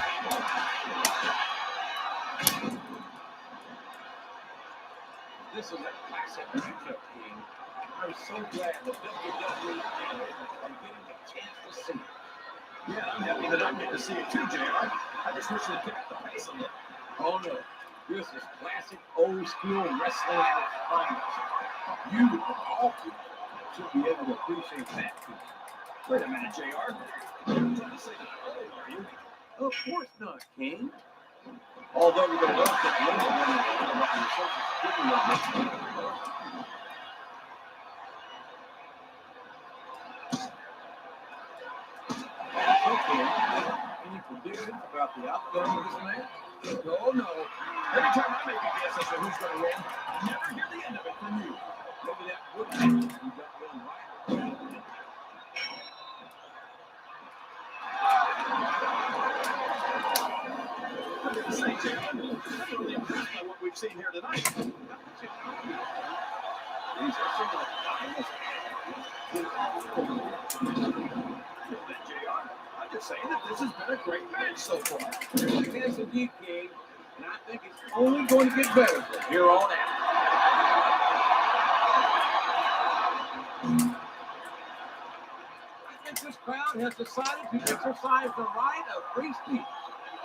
This is a classic matchup, King. I'm so glad the WWE fans are getting a chance to see it. Yeah, I'm happy that I'm getting to see it too, JR. I just wish they'd pick up the pace a little. Oh, Oh no, this is classic old school wrestling at its finest. You, of all people, should be able to appreciate that piece. Wait a minute, JR. You're trying to say that I'm old, are you? Of course not, King. Although we're going to look at the limit when we talk about your social security number. Okay. Any predictions about the outcome of this match? Oh, no. Every time I make a guess as to who's going to win, I never hear the end of it from you. Maybe that would happen if you got one right. I'm going to say, JR, I'm really impressed by what we've seen here tonight. These are some of the finest JR, I'm just saying that this has been a great match so far. Yes, indeed, King. And I think it's only going to get better from here on out. I think this crowd has decided to exercise the right of free speech.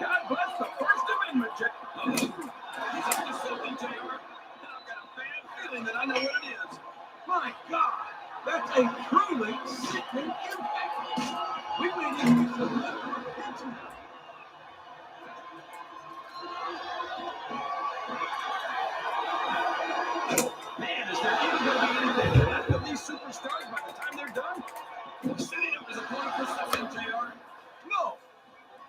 God bless the First Amendment, JR. He's up to something, JR. And I've got a bad feeling that I know what it is. My God, that's a truly sickening impact. We may need to be some medical attention. Man, is there even going to be anything left of these superstars by the time they're done? Setting up as a point of perception, JR. No,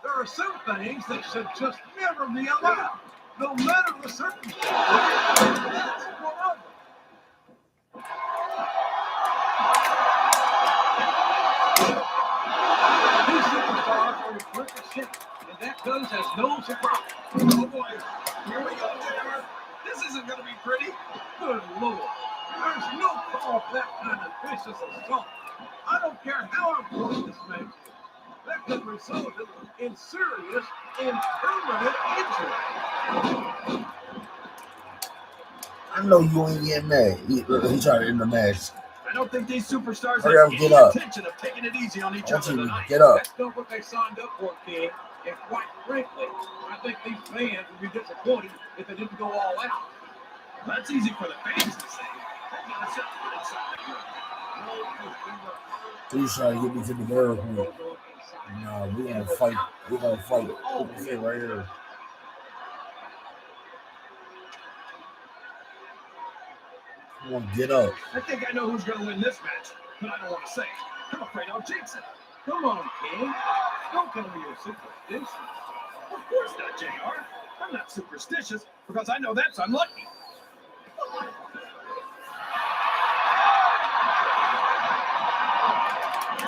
there are some things that should just never be allowed, no matter the circumstances. That's one of them. These superstars are in perfect shape, and that comes as no surprise. Oh boy, here we go, JR. This isn't going to be pretty. Good Lord, there's no call for that kind of vicious assault. I don't care how important this match is. That could result in serious and permanent injury. I know you ain't getting mad. He tried to end the match. I don't think these superstars Hurry have up, any get up. intention of taking it easy on each I want other you to tonight. get up. That's not what they signed up for, King. And quite frankly, I think these fans would be disappointed if they didn't go all out. That's easy for the fans to say. They're not inside the He's trying to get me to the barrel. Nah, we're gonna fight. We're gonna fight. Open fit right here. Come on, get up. I think I know who's going to win this match, but I don't want to say it. I'm afraid I'll jinx it. Come on, King. Don't tell me you're superstitious. Of course not, JR. I'm not superstitious because I know that's unlucky.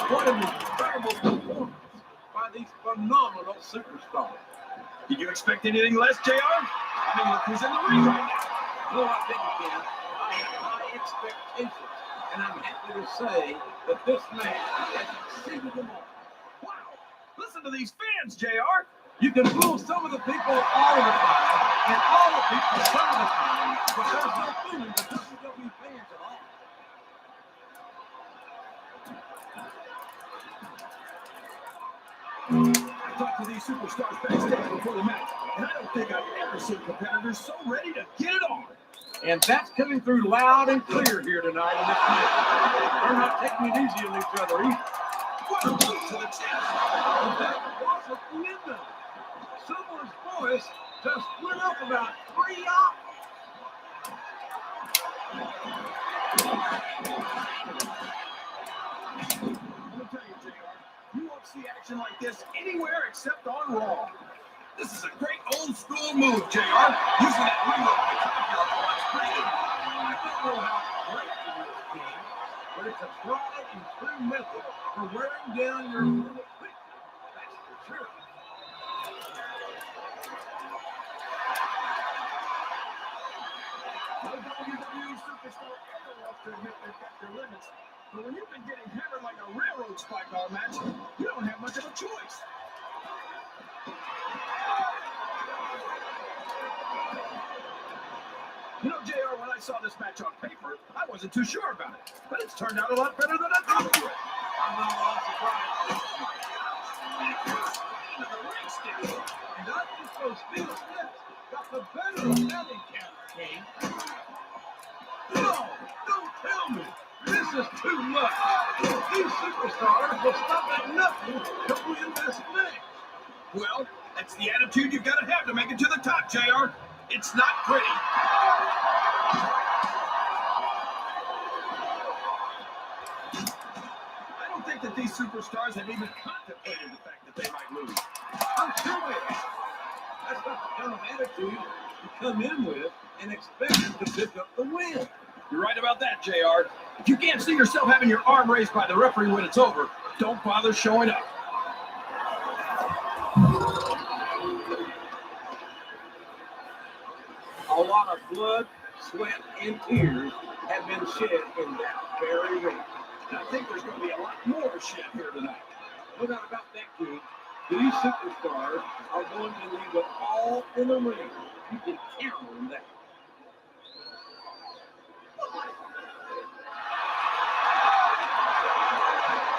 What an incredible performance by these phenomenal superstars. Did you expect anything less, JR? I mean, look who's in the ring right now. No, I didn't, King. I have high expectations, and I'm happy to say that this match has exceeded them all. Wow. Listen to these fans, JR. You can fool some of the people all the time, and all the people some of the time, but there's no fooling the WWE fans at all. I talked to these superstars backstage before the match, and I don't think I've ever seen competitors so ready to get it on. And that's coming through loud and clear here tonight in this match. They're not taking it easy on each other either. What a boot to the chest. And that wasn't the end of it. Someone's voice just went up about 3 octaves. Let me tell you, JR, you won't see action like this anywhere except on Raw. This is a great old school move, JR. Using that loolup to top your opponent's brain. I don't know how great it is, King, but it's a tried and true method for wearing down your opponent quickly. That's for sure. No WWE superstar ever wants to admit they've got their limits. But when you've been getting hammered like a railroad spike all match, you don't have much of a choice. You know, JR, when I saw this match on paper, I wasn't too sure about it. But it's turned out a lot better than I thought it would. I'm not all surprised. Into the ring stick. And I think those steel steps got These superstars will stop at nothing to win this match. Well, that's the attitude you've got to have to make it to the top, JR. It's not pretty. I don't think that these superstars have even contemplated the fact that they might lose. I'm sure they have. That's not the kind of attitude you come in with and expect them to pick up the win. You're right about that, JR. If you can't see yourself having your arm raised by the referee when it's over, don't bother showing up. A lot of blood, sweat, and tears have been shed in that very ring. And I think there's going to be a lot more shed here tonight. No doubt about that, King. These superstars are going to leave it all in the ring. You can count on that.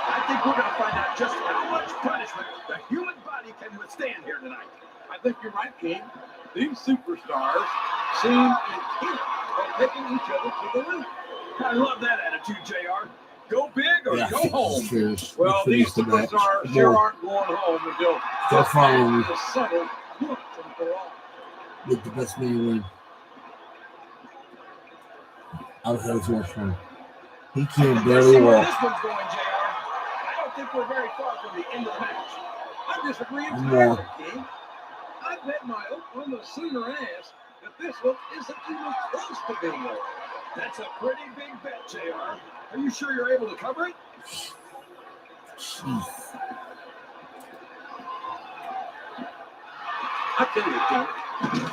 I think we're going to find out just how much punishment the human body can withstand here tonight. I think you're right, King. These superstars seem intent on taking each other to the ring. I love that attitude, JR. Go big or go home. Cheers. Well, these superstars sure aren't going home until Don't follow me. the settled once and for all. Make the best man win. I'll have too much fun. He can Let's barely see where walk. this one's going, JR. I don't think we're very far from the end of the match. I'm disagreeing No. entirely, King. I bet my Oklahoma Sooner ass that this one isn't even close to being over. That's a pretty big bet, JR. Are you sure you're able to cover it? Jeez. I tell you, King,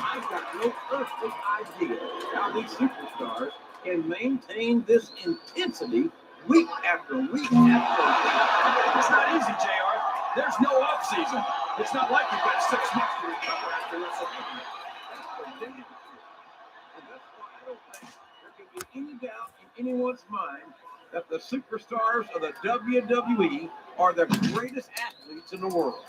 I've got no earthly idea how these superstars can maintain this intensity week after week after week. It's not easy, JR. There's no off season. It's not like you've got 6 months to recover after WrestleMania. That's the danger. And that's why I don't think there can be any doubt in anyone's mind that the superstars of the WWE are the greatest athletes in the world.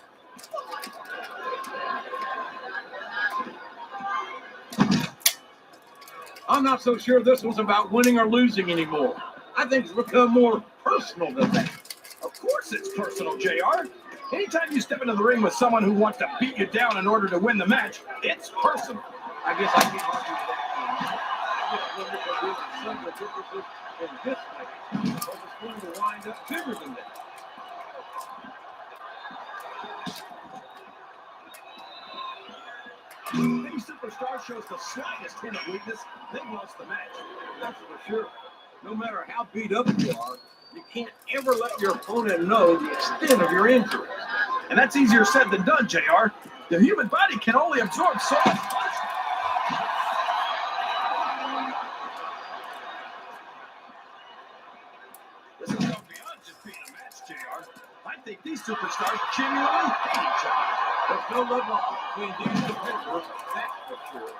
I'm not so sure this was about winning or losing anymore. I think it's become more personal than that. Of course it's personal, JR. Anytime you step into the ring with someone who wants to beat you down in order to win the match, it's personal. I guess I can't argue with that. I just wonder if there's some differences in this match, or it's going to wind up bigger than that. These superstars shows the slightest hint of weakness, they've lost the match. That's for sure. No matter how beat up you are, you can't ever let your opponent know the extent of your injury. And that's easier said than done, JR. The human body can only absorb so much punishment. This is going beyond just being a match, JR. I think these superstars genuinely hate each other. There's no love lost between these competitors, that's for sure.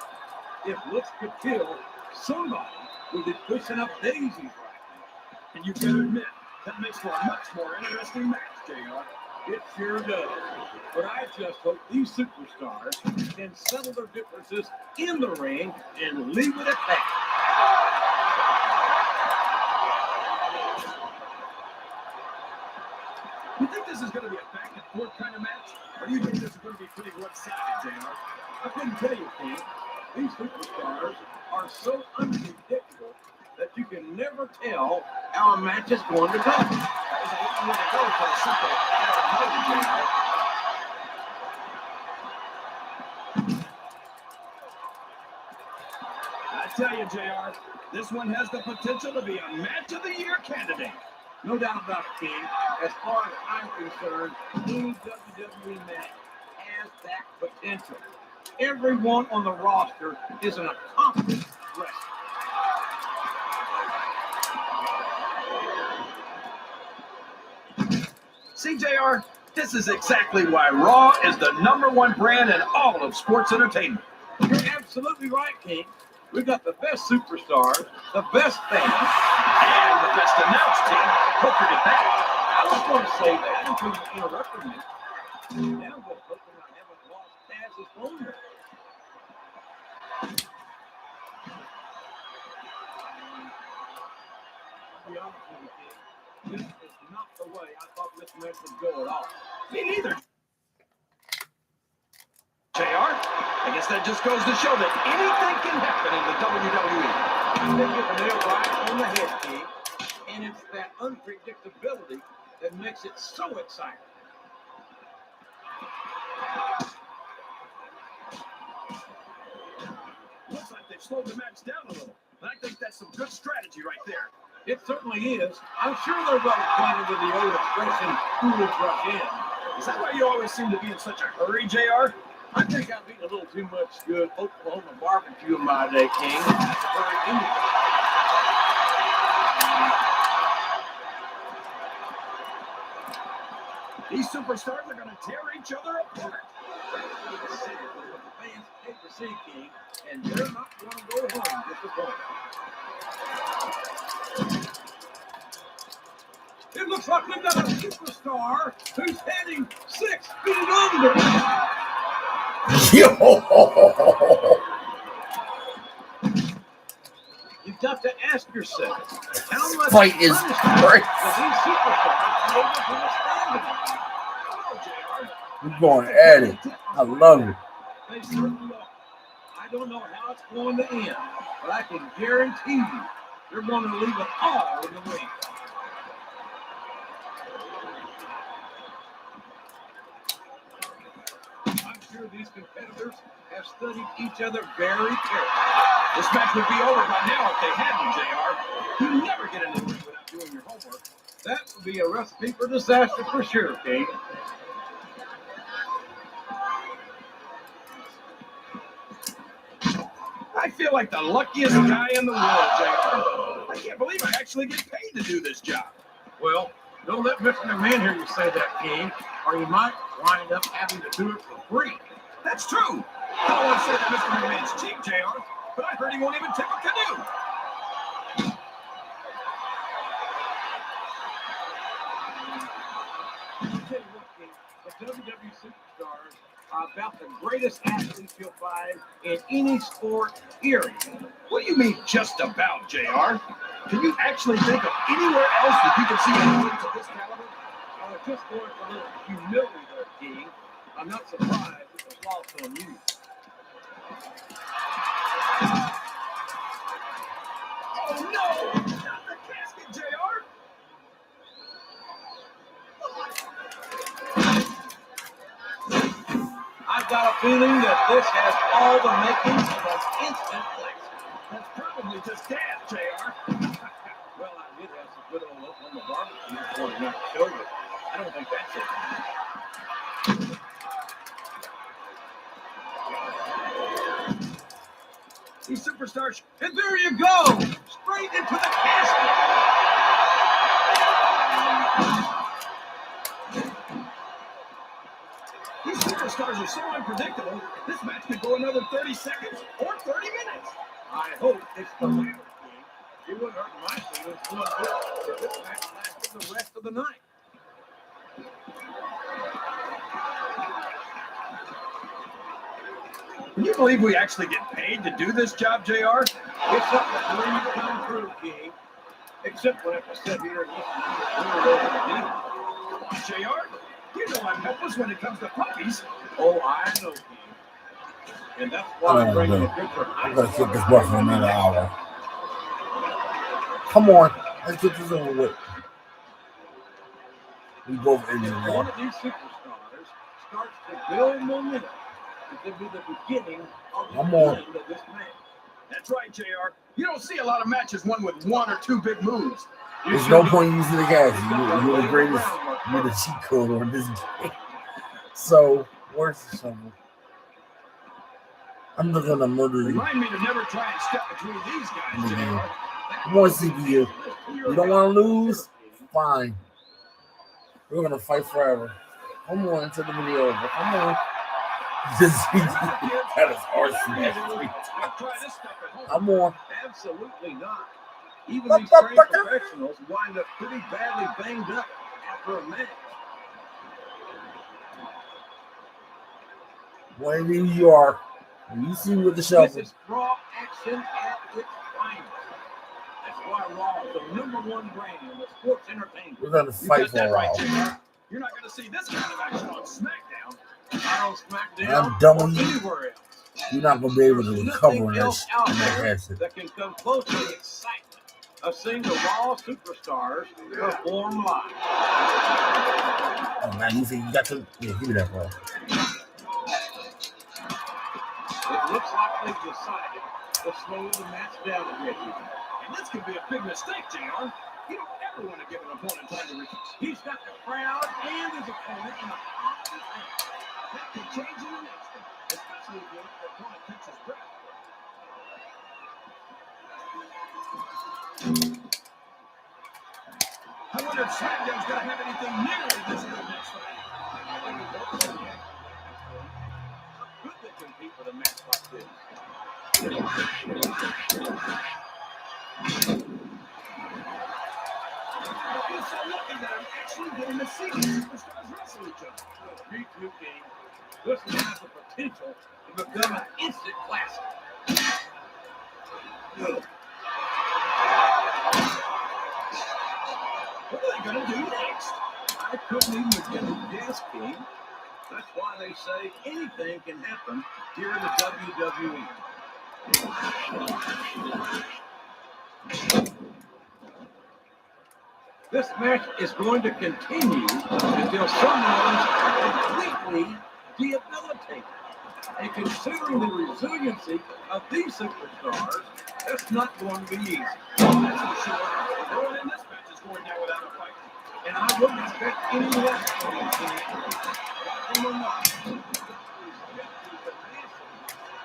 If looks could kill, somebody would be pushing up daisies right now. And you better admit, that makes for a much more interesting match, JR. It sure does. But I just hope these superstars can settle their differences in the ring and leave it at that. You think this is going to be a back and forth kind of match? Or do you think this is going to be pretty one-sided, JR? I couldn't tell you, King. These superstars are so unpredictable that you can never tell how a match is going to go. There's a long way to go for a simple I tell you, JR, this one has the potential to be a match of the year candidate. No doubt about it, King. As far as I'm concerned, any WWE match has that potential. Everyone on the roster is an accomplished wrestler. See, JR, this is exactly why Raw is the #1 brand in all of sports entertainment. You're absolutely right, King. We've got the best superstars, the best fans, And the best announced team. Don't forget that. I was going to say that until you interrupted me. Now I'm just hoping I haven't lost Taz's phone number. I'll be honest with you, kid. This is not the way I thought this match would go at all. Me neither. JR, I guess that just goes to show that anything can happen in the WWE. They get the nail right on the head, King, and it's that unpredictability that makes it so exciting. Looks like they've slowed the match down a little. And I think that's some good strategy right there. It certainly is. I'm sure they're well acquainted with the old expression, "fools rush in." Is that why you always seem to be in such a hurry, JR? I think I've eaten a little too much good Oklahoma barbecue in my day, King. That's very Indian. These superstars are going to tear each other apart. The fans hate to see, King, and they're not going to go home disappointed. It looks like we've got a superstar who's heading 6 feet under. You've got to ask yourself, how much Fight is great. does these superstars be able to withstand tonight? Oh, JR. We're going at it. I love it. They certainly are. I don't know how it's going to end, but I can guarantee you, they're going to leave it all in the ring. I'm sure these competitors have studied each other very carefully. This match would be over by now if they hadn't, JR. You never get in the ring without doing your homework. That would be a recipe for disaster for sure, King. I feel like the luckiest guy in the world, JR. I can't believe I actually get paid to do this job. Well, don't let Mr. McMahon hear you say that, King, or you might wind up having to do it for free. That's true. I don't want to say that Mr. McMahon's cheap, JR, but I heard he won't even tip a canoe. I'll tell you what, King, the WWE superstars are about the greatest athletes you'll find in any sport, period. What do you mean, just about, JR? Can you actually think of anywhere else that you can see athletes of this caliber? I was just going for a little humility there, King. I'm not surprised it was lost on you. Oh, no! Not the casket, JR! I've got a feeling that this has all the makings of an instant flex. That's probably just dad, JR. Well, I did have some good old Oklahoma barbecue before the night show, but I don't think that's it. These superstars, And there you go! Straight into the casket! these superstars are so unpredictable, this match could go another 30 seconds or 30 minutes. I hope it's the latter, King. It wouldn't hurt my feelings one bit if this match lasted the rest of the night. Can you believe we actually get paid to do this job, JR? It's something that dreams come true, King. Except when I have to sit here and listen to you Come on, JR. You know I'm helpless when it comes to puppies. Oh, I know, King. And that's why I'm bringing the picture. I'm gonna keep this one for another hour. Come on, let's get this over with. We both injured One now. of these superstars starts to build momentum. It could be the beginning of the Come on. end of this match. That's right, JR. You don't see a lot of matches won with one or two big moves. There's no point using the gas. You're the greatest. You're the cheat code on this game. So, where's the shovel? I'm not gonna murder you. Remind me to never try and step between these guys, JR. Come on, CPU. You don't want to lose? Fine. We're gonna fight forever. Come on, until the video over. Come on. That is hard to do. Try this stuff at home. Come on. Absolutely not. Even these trained professionals wind up pretty badly banged up after a match. Wherever you are, you see with the This shovel. is raw action at its finest. That's why Raw is the #1 brand of sports entertainment. We're going to You fight got for that a right, while. JR. You're not going to see this kind of action on SmackDown. Not on SmackDown I'm done or with you. anywhere else. You're not going to be able to There's recover nothing in else that, out in that there headset. that can come close to the excitement of seeing the Raw superstars perform live. Oh, man, you think you got to... Yeah, give me that ball. It looks like they've decided to slow the match down a bit here. And this could be a big mistake, JR. You don't ever want to give an opponent time to recover. He's got the crowd and his opponent in the palm of his hand. That could change in the next one, especially if the opponent catches breath. I wonder if SmackDown's going to have anything nearly this good next time. How could they compete with a match like this? I'm so lucky that I'm actually getting to see these superstars wrestle each other. Me too, King. This one has the potential to become an instant classic. What are they going to do next? I couldn't even begin to guess, King. That's why they say anything can happen here in the WWE. This match is going to continue until someone's completely debilitated. And considering the resiliency of these superstars, that's not going to be easy. That's for sure. No one in this match is going down without a fight. And I wouldn't expect any less from these teams. From a lot.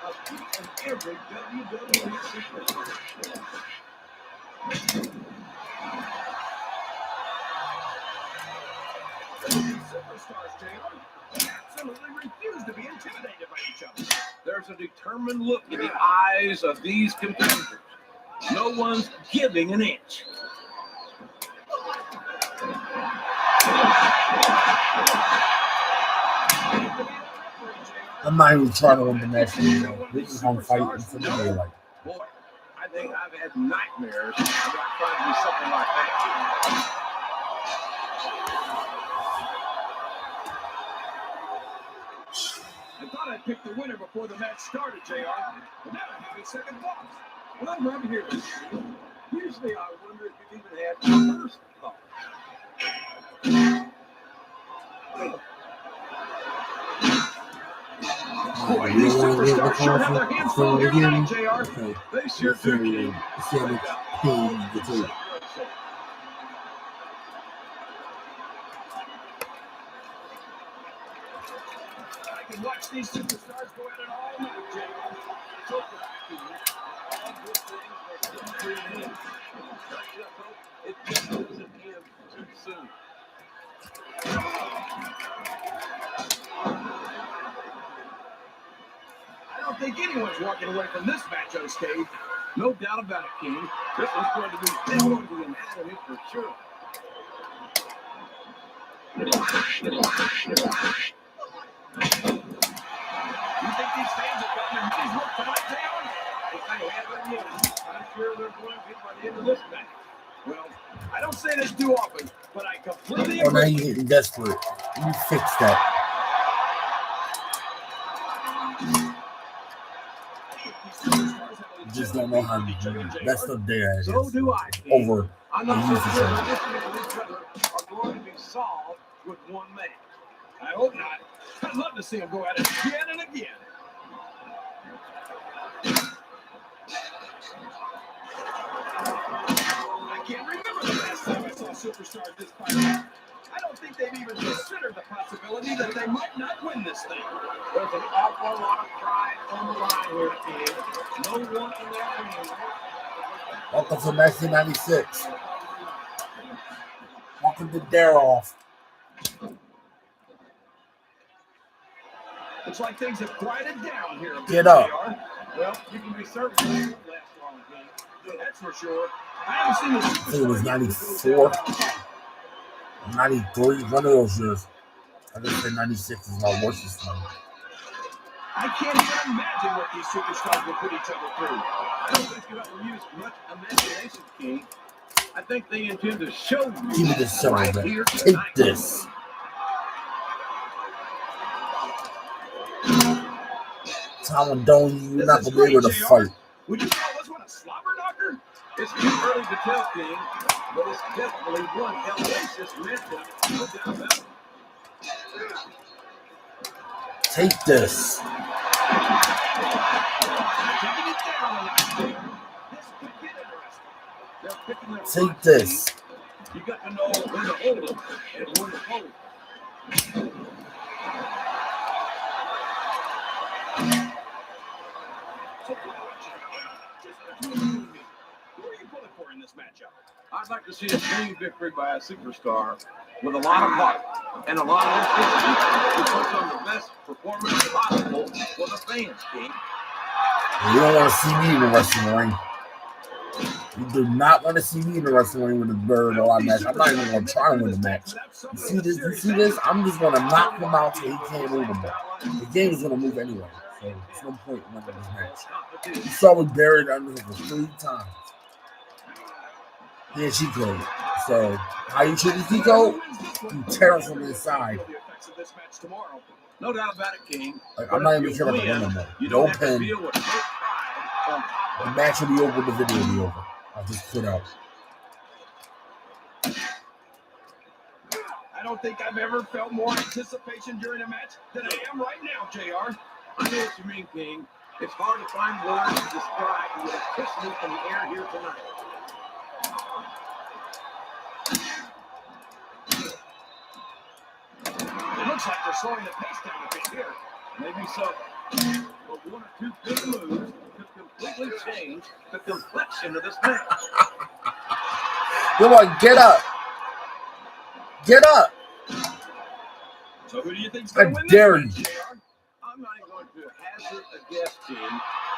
Of each and every WWE superstar. Superstars, JR, absolutely refuse to be intimidated by each other. There's a determined look in the eyes of these competitors. No one's giving an inch. I'm not even trying to win the match anymore. This is home fight until the daylight. Boy, I think I've had nightmares about trying to do something like that. I thought I picked the winner before the match started, JR. But now I'm having second thoughts. Well, I'm glad to hear this. Usually I wonder if you've even had first thoughts. Boy, these superstars sure have their hands full here tonight, JR. Okay. They sure do. King. See how much pain you can take. I can watch these superstars go at it all night, JR. So all good things are still created. It just doesn't end too soon. I don't think anyone's walking away from this match unscathed. No doubt about it, King. This one's going to be down on the anatomy for sure. You think these fans have gotten their money's worth tonight, JR? If they haven't yet, I'm sure they're going to by the end of this match. Well, I don't say this too often, but I completely Oh, now agree. you're getting desperate. You fix that. You just don't know how to do it. That's the day I So is. do I, King. Over. I'm not so Use the sure same. that this match and each other are going to be solved with one match. I hope not. I'd love to see them go at it again and again. I can't remember the last time I saw superstars this fight. I don't think they've even considered the possibility that they might not win this thing. There's an awful lot of pride on the line here, King. No one in that ring. Welcome to 1996. Welcome to Dare Off. It's like things have quieted down here. Get up. JR. Well, you can be certain it won't last long, King. That's for sure. I haven't seen this. I think it was 94, 93, one of those years. I just say 96 is my worst one. I I can't even imagine what these superstars will put each other through. I don't think you have to use much imagination, King. I think they intend to show you Give me this son right of a here Take tonight. this. Tom, don't you're not gonna be able to fight. Would you call this one a slobber knocker? It's too early to tell, King, but it's definitely one hellacious matchup. No doubt about it. Take this. Taking it down a notch there. This could get interesting. They're picking their Take spots, this. King. You got to know when to hold them and when to hold. So, just between you and me, who are you pulling for in this matchup? I'd like to see a clean victory by a superstar with a lot of heart and a lot of intensity who puts on the best performance possible for the fans, King. You don't want to see me in the wrestling ring. You do not want to see me in the wrestling ring with a bird or a match. I'm not even going to try to win the match. You see this? You see this? I'm just going to knock him out till he can't move him. The game is going to move anyway. So there's no point in winning this match. You saw me buried under him for 3 times. Yeah, she could. So how you treat this Tico? You tear him from inside. No doubt about it, King. Like, I'm not even sure about the win no more. You No don't have to pin. deal with hurt pride. The match will be over. The video will be over. I'll just put out. I don't think I've ever felt more anticipation during a match than I am right now, JR. I know what you mean, King. It's hard to find words to describe the electricity in the air here tonight. It looks like they're slowing the pace down a bit here. Maybe so. But 1 or 2 big moves could completely change the complexion of this match. Come on, get up. Get up. So who do you think's I going to win dare this you. match, JR? I'm not even going to hazard a guess, King.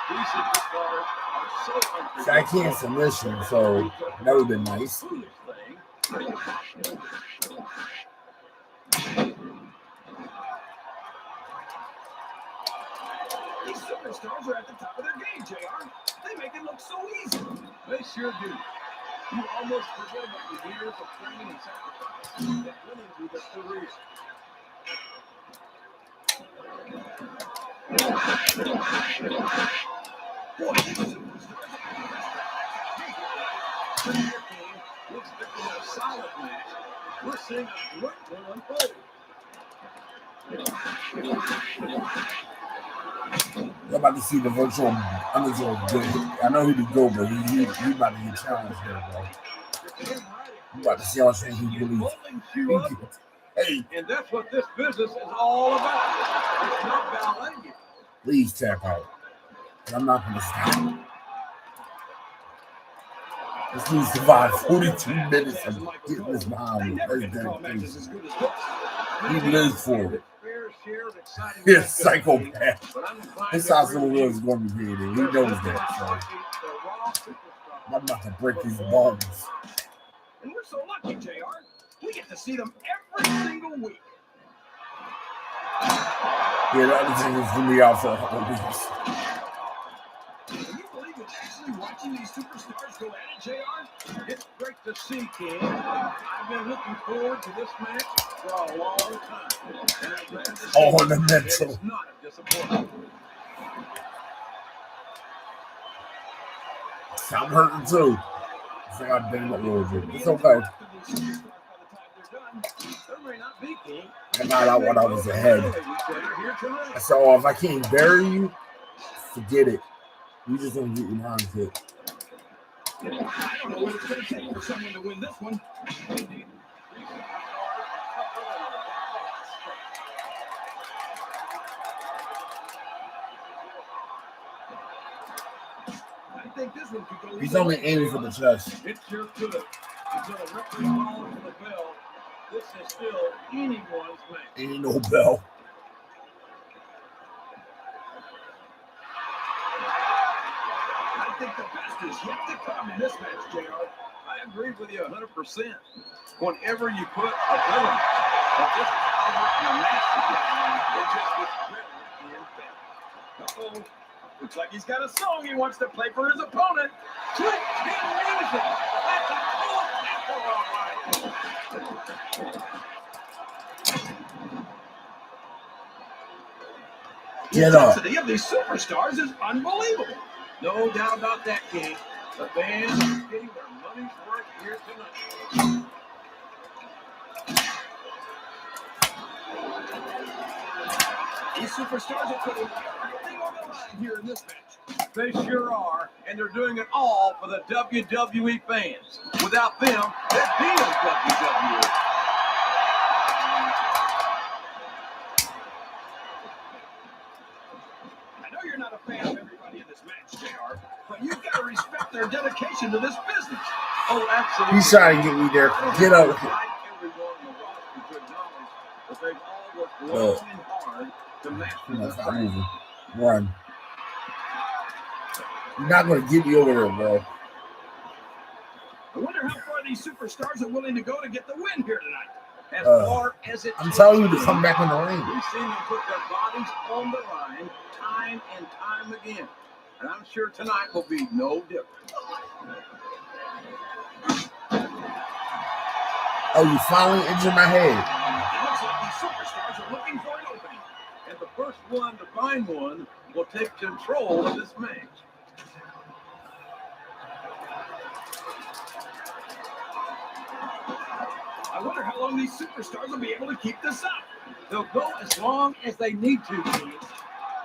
These superstars are so unpredictable. I can't submission, so that would have been nice. Foolish thing. These superstars are at the top of their game, JR. They make it look so easy. They sure do. You almost forget about the years of training and sacrifice that went into their careers. Boy, these superstars We're expecting a solid match. We're seeing a great one unfold. You're about to see the virtual underdog. I know he could go, but he about to get challenged here, bro. You about to see how strong he really is. Hey, And that's what this business is all about. It's not ballet. please tap out. I'm not going to stop. This dude survived 42 minutes of getting this behind me. That's dedication. He lives for it. He's a psychopath. His hospital was going to be created. He knows that. So I'm about to break his bones. And we're so lucky, JR. We get to see them every single week. Yeah, the other thing is going to be out for a couple of weeks. Can you believe it's actually watching these superstars go at it, JR? It's great to see, King. I've been looking forward to this match for a long time. And I'm glad to see Oh, the that mental. it's not a disappointment. I'm hurting too. So I banged up a little bit. It's okay. There may not be, King. I got out when I was ahead. I said, oh, if I can't bury you, forget it. You just don't get your mind hit. I don't know what it's going to take for someone to win this one. I think this one could go. He's only aiming for the chest. It sure could. Until the referee calls for the bell, this is still anyone's match. Ain't no bell. I think the best is yet to come in this match, JR. I agree with you 100%. Whenever you put a villain of this caliber in a match together, it just gets better and better. Uh-oh. Looks like he's got a song he wants to play for his opponent. Quick pin music. That's a cool tempo, all right. The Get up. intensity of these superstars is unbelievable. No doubt about that, King. The fans are getting their money's worth here tonight. These superstars are putting everything on the line here in this match. They sure are, and they're doing it all for the WWE fans. Without them, there'd be no WWE. I know you're not a fan of everybody in this match, JR, but you've got to respect their dedication to this business. Oh, absolutely. He's trying to get me there. Get up. Like everyone in the roster to acknowledge that they've all worked long and hard to master this Stop brand. moving. Run. You're not going to get me over there, bro. I wonder how far these superstars are willing to go to get the win here tonight. As far as it I'm takes telling you to them, come back in the ring. we've seen them put their bodies on the line time and time again. And I'm sure tonight will be no different. Oh, you finally injured my head. It looks like these superstars are looking for an opening. And the first one to find one will take control of this match. I wonder how long these superstars will be able to keep this up. They'll go as long as they need to, King.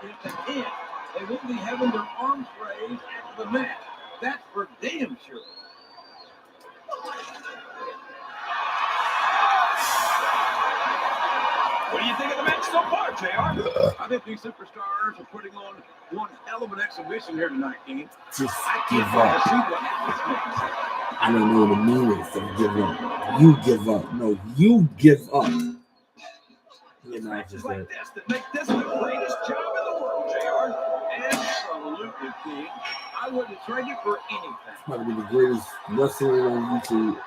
If they can't, they won't be having their arms raised after the match. That's for damn sure. What do you think of the match so far, JR? I think these superstars are putting on one hell of an exhibition here tonight, King. Just I give can't wait to up. see what happens next. I don't know what the meaning is of give up. You give up. No, you give up. It's matches like this that make this the greatest job in the world, JR. Absolutely, King. I wouldn't trade it for anything. Might be the greatest wrestler on YouTube.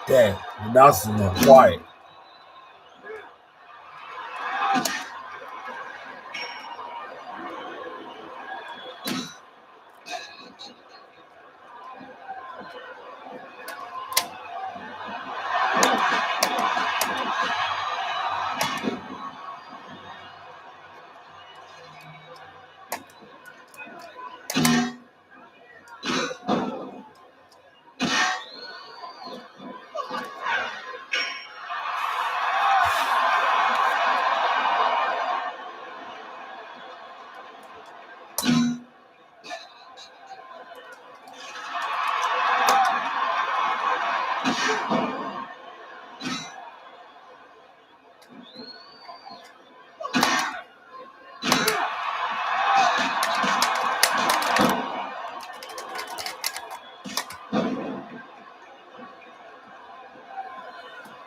Dang, the announcers are quiet.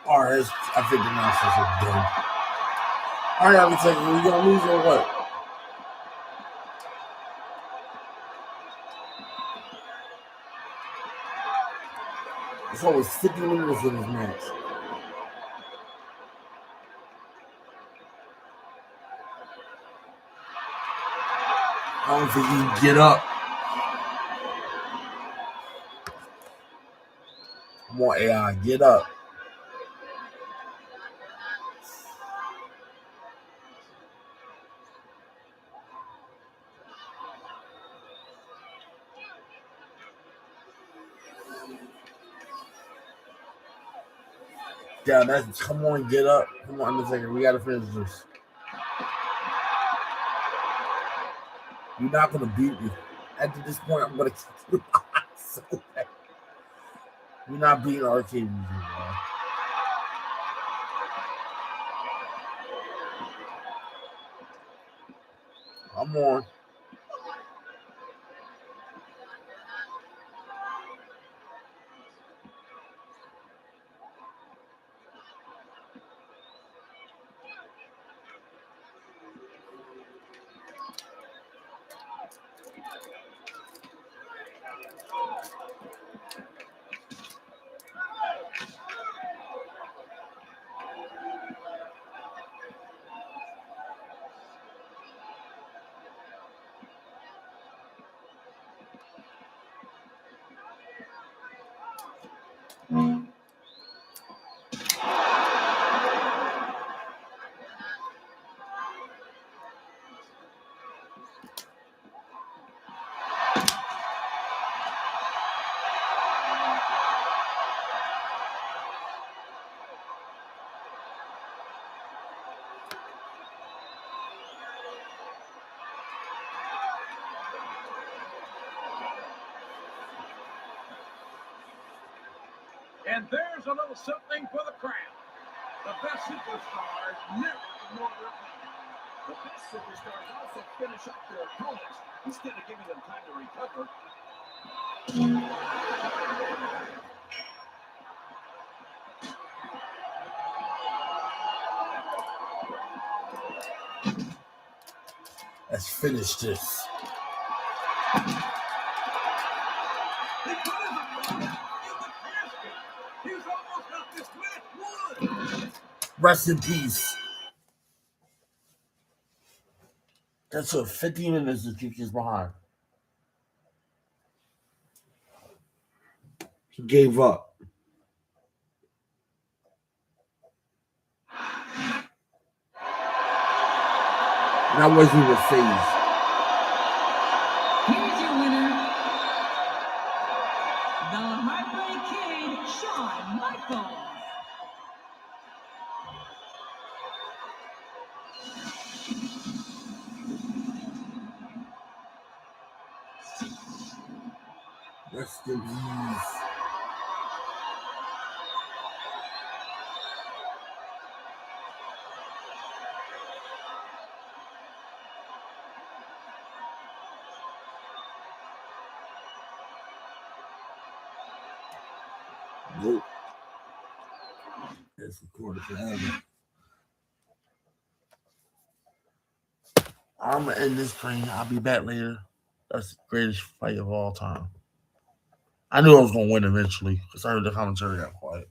Alright, I think the announcers are done. Alright, I'm saying, we gonna lose or what? It's always 50 minutes in this match. I don't think you can get up. Come on, AI, get up. Yeah, that's come on, get up. Come on, Undertaker. We gotta finish this. You're not gonna beat me. At this point, I'm gonna kick you out so bad. You're not beating Arcade Music, bro. Come on. And there's a little something for the crowd. The best superstars never ignore their opponent. The best superstars also finish up their opponents instead of giving them time to recover. Let's finish this. He put his opponent in the casket. He's almost got this match won. Rest in peace. That took 15 minutes to keep this behind. He gave up. And I wasn't even phased. Here's your winner, the Heartbreak Kid, Shawn Michaels. Rest in peace. Nope. That's recorded forever. I'm gonna end this train. I'll be back later. That's the greatest fight of all time. I knew I was gonna win eventually because I heard the commentary got quiet.